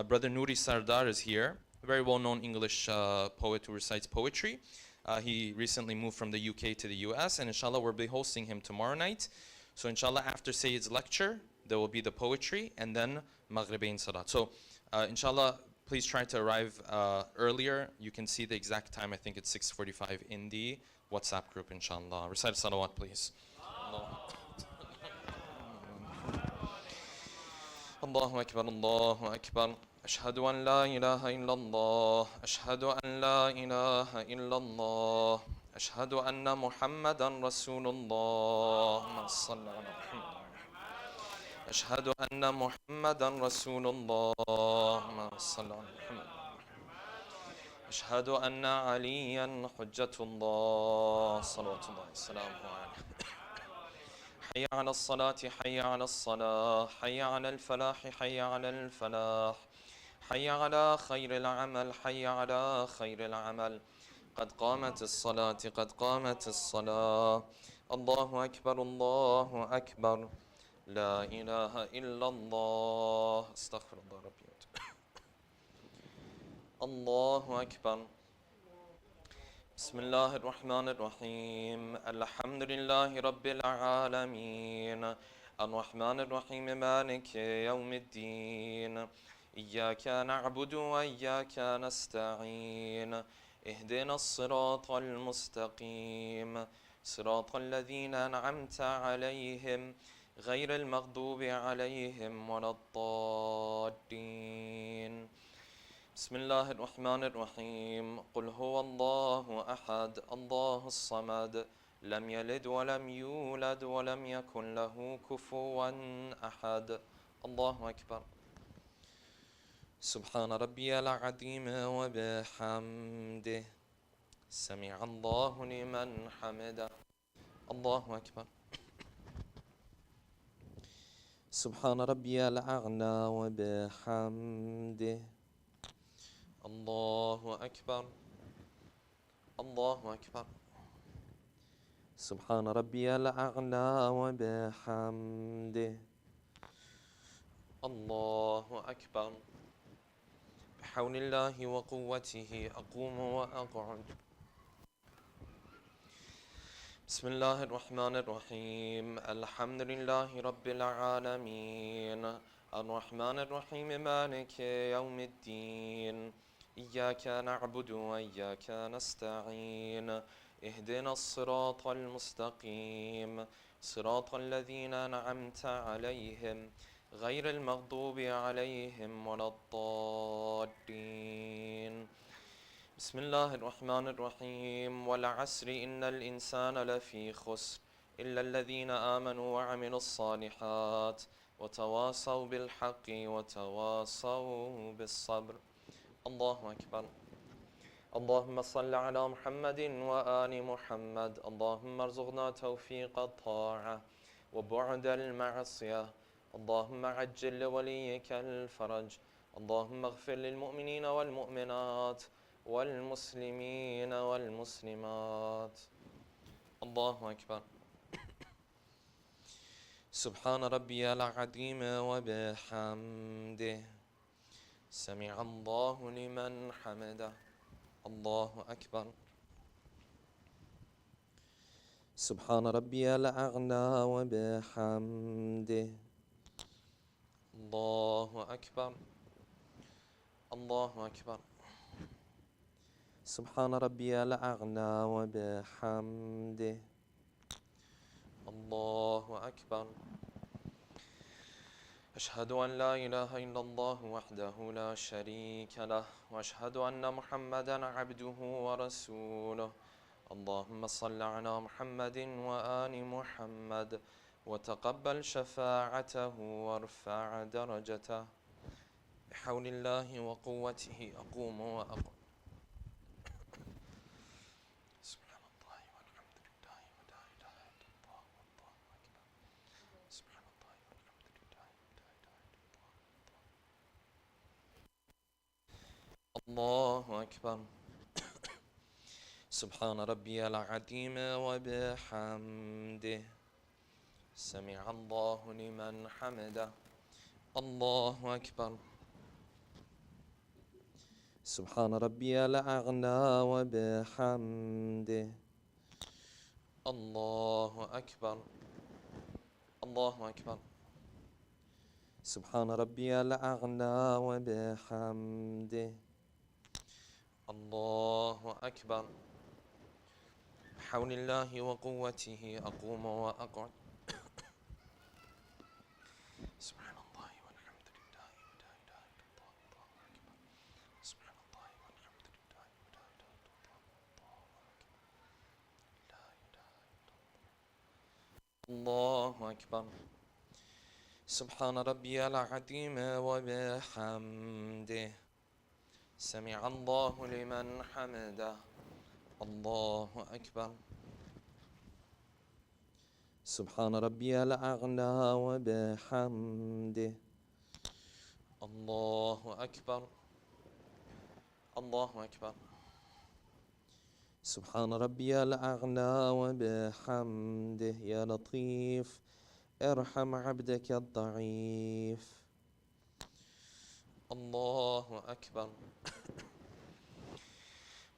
Brother Nuri Sardar is here. A very well-known English poet who recites poetry. He recently moved from the UK to the US, and inshallah we'll be hosting him tomorrow night. So inshallah after Sayyid's lecture, there will be the poetry and then Maghribain Salat. So inshallah, please try to arrive earlier. You can see the exact time. I think it's 6:45 in the WhatsApp group, inshallah. Recite salawat, please. Allahu Akbar, Allahu Akbar. أشهد أن لا إله إلا الله. أشهد أن لا إله إلا الله. أشهد أن محمدا رسول الله. اللهم صل على محمد. أشهد أن محمدا رسول الله. اللهم صل على محمد. أشهد أن عليا حجة الله صلوات الله وسلامه عليه. حي على الصلاة حي على الصلاة حي على الفلاح حي على الفلاح حي على خير العمل حي على خير العمل. قد قامت الصلاة قد قامت الصلاة. الله أكبر الله أكبر. لا إله إلا الله. استغفر الله ربي. الله أكبر. بسم الله الرحمن الرحيم. الحمد لله رب العالمين الرحمن الرحيم مالك يوم الدين. إياك نعبد وإياك نستعين. اهدنا الصراط المستقيم صراط الذين أنعمت عليهم غير المغضوب عليهم ولا الضالين. بسم الله الرحمن الرحيم. قل هو الله أحد الله الصمد لم يلد ولم يولد ولم يكن له كفوا أحد. الله أكبر. سبحان ربي العظيم وبحمده سمع الله لمن حمده. الله أكبر. سبحان ربي الأعلى وبحمده. الله أكبر. الله أكبر. سبحان ربي الأعلى وبحمده. الله أكبر. بحول الله وقوته أقوم وأقعد. بسم الله الرحمن الرحيم. الحمد لله رب العالمين الرحمن الرحيم مالك يوم الدين. إياك نعبد وإياك نستعين. اهدنا الصراط المستقيم صراط الذين أنعمت عليهم غير المغضوب عليهم ولا الضالين. بسم الله الرحمن الرحيم. والعصر إن الإنسان لفي خسر إلا الذين آمنوا وعملوا الصالحات وتواصوا بالحق وتواصوا بالصبر. الله أكبر. اللهم صل على محمد وآل محمد. اللهم ارزقنا توفيق الطاعة وبعد المعصية. اللهم عجل لوليك الفرج. اللهم اغفر للمؤمنين والمؤمنات والمسلمين والمسلمات. الله أكبر. سبحان ربي العظيم وبحمده سمع الله لمن حمده. الله أكبر. سبحان ربي الأعلى وبحمده. الله أكبر. الله أكبر. سبحان ربي الأعلى وبحمده. الله أكبر. أشهد أن لا إله إلا الله وحده لا شريك له وأشهد أن محمدا عبده ورسوله. اللهم صل على محمد وآل محمد وتقبل شفاعته وارفع درجته. بحول الله وقوته أقوم وأقوم. سبحان الله والحمد لله ولا إله إلا الله والله أكبر. سبحان الله والحمد لله ولا إله إلا الله. الله أكبر. سبحان ربي العظيم وبحمده سمع الله لمن حمده. الله أكبر. سبحان ربي الأعلى وبحمده. الله أكبر. الله أكبر. سبحان ربي الأعلى وبحمده. الله أكبر. بحول الله وقوته أقوم وأقعد. سبحان الله والحمد لله ولا إله إلا الله الله أكبر. سبحان الله والحمد لله ولا إله إلا الله الله أكبر. الله أكبر. سبحان ربي العظيم وبحمده. سمع الله لمن حمده. الله أكبر. سبحان ربي الأعلى وبحمده. الله أكبر. الله أكبر. سبحان ربي الأعلى وبحمده. يا لطيف ارحم عبدك الضعيف. الله أكبر.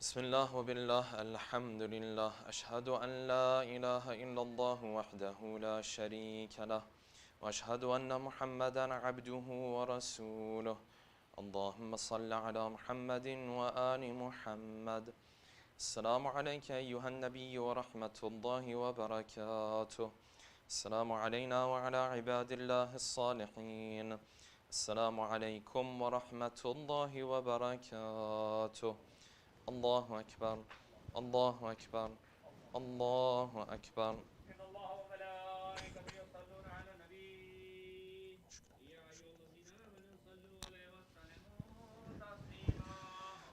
بسم الله وبالله الحمد لله. أشهد أن لا إله إلا الله وحده لا شريك له، وأشهد أن محمدا عبده ورسوله. اللهم صل على محمد وآل محمد. السلام عليك أيها النبي ورحمة الله وبركاته. السلام علينا وعلى عباد الله الصالحين. السلام عليكم ورحمة الله وبركاته. الله أكبر. الله أكبر. الله أكبر. إن الله وملائكته يصلون على النبي يا أيها الذين آمنوا صلوا عليه وسلموا تسليما.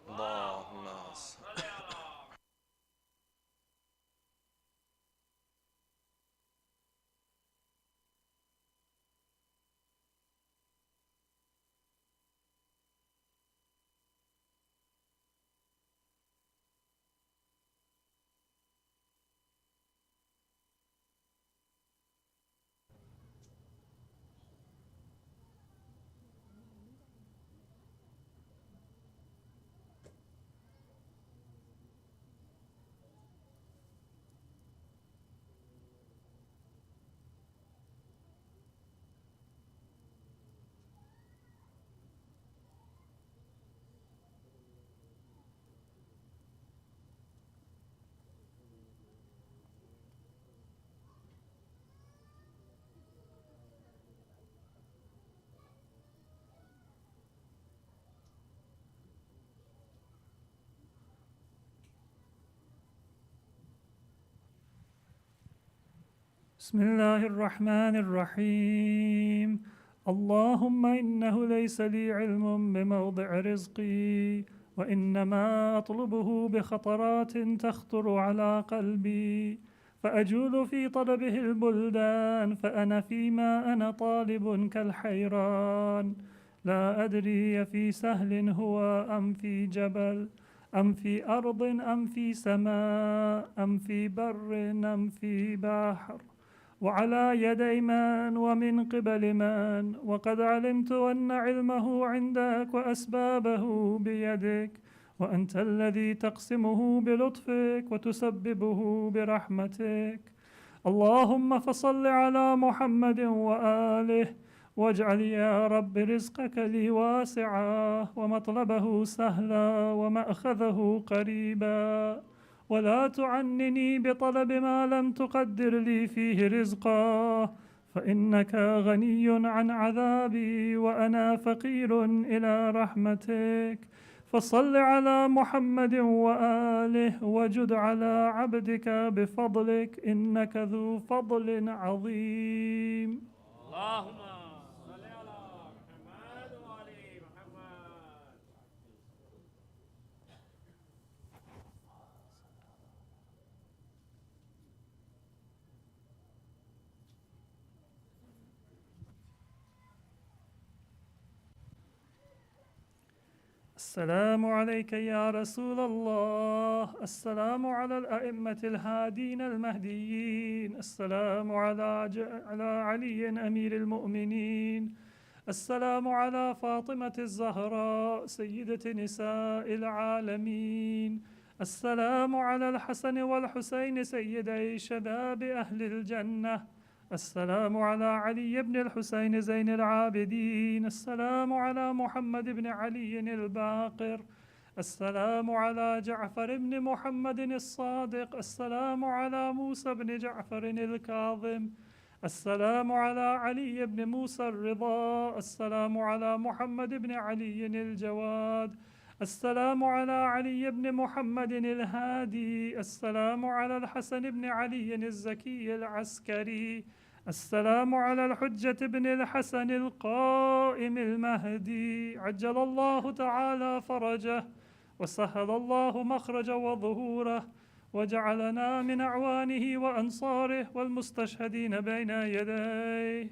اللهم صل. صل على بسم الله الرحمن الرحيم. اللهم إنه ليس لي علم بموضع رزقي، وإنما أطلبه بخطرات تخطر على قلبي، فأجول في طلبه البلدان، فأنا فيما أنا طالب كالحيران، لا أدري في سهل هو أم في جبل، أم في أرض أم في سماء، أم في بر أم في بحر، وعلى يدي من ومن قبل من، وقد علمت أن علمه عندك وأسبابه بيدك، وأنت الذي تقسمه بلطفك وتسببه برحمتك. اللهم فصل على محمد وآله، واجعل يا رب رزقك لي واسعا، ومطلبه سهلا، ومأخذه قريبا، ولا تعنني بطلب ما لم تقدر لي فيه رزقا، فإنك غني عن عذابي، وأنا فقير إلى رحمتك. فصل على محمد وآله، وجد على عبدك بفضلك، إنك ذو فضل عظيم. اللهم صل على محمد وآل محمد. السلام عليك يا رسول الله. السلام على الأئمة الهادين المهديين. السلام على علي أمير المؤمنين. السلام على فاطمة الزهراء سيدة نساء العالمين. السلام على الحسن والحسين سيدي شباب أهل الجنة. السلام على علي بن الحسين زين العابدين. السلام على محمد بن علي الباقر. السلام على جعفر بن محمد الصادق. السلام على موسى بن جعفر الكاظم. السلام على علي بن موسى الرضا. السلام على محمد بن علي الجواد. السلام على علي بن محمد الهادي. السلام على الحسن بن علي الزكي العسكري. السلام على الحجة بن الحسن القائم المهدي، عجل الله تعالى فرجه وسهل الله مخرجه وظهوره، وجعلنا من أعوانه وأنصاره والمستشهدين بين يديه.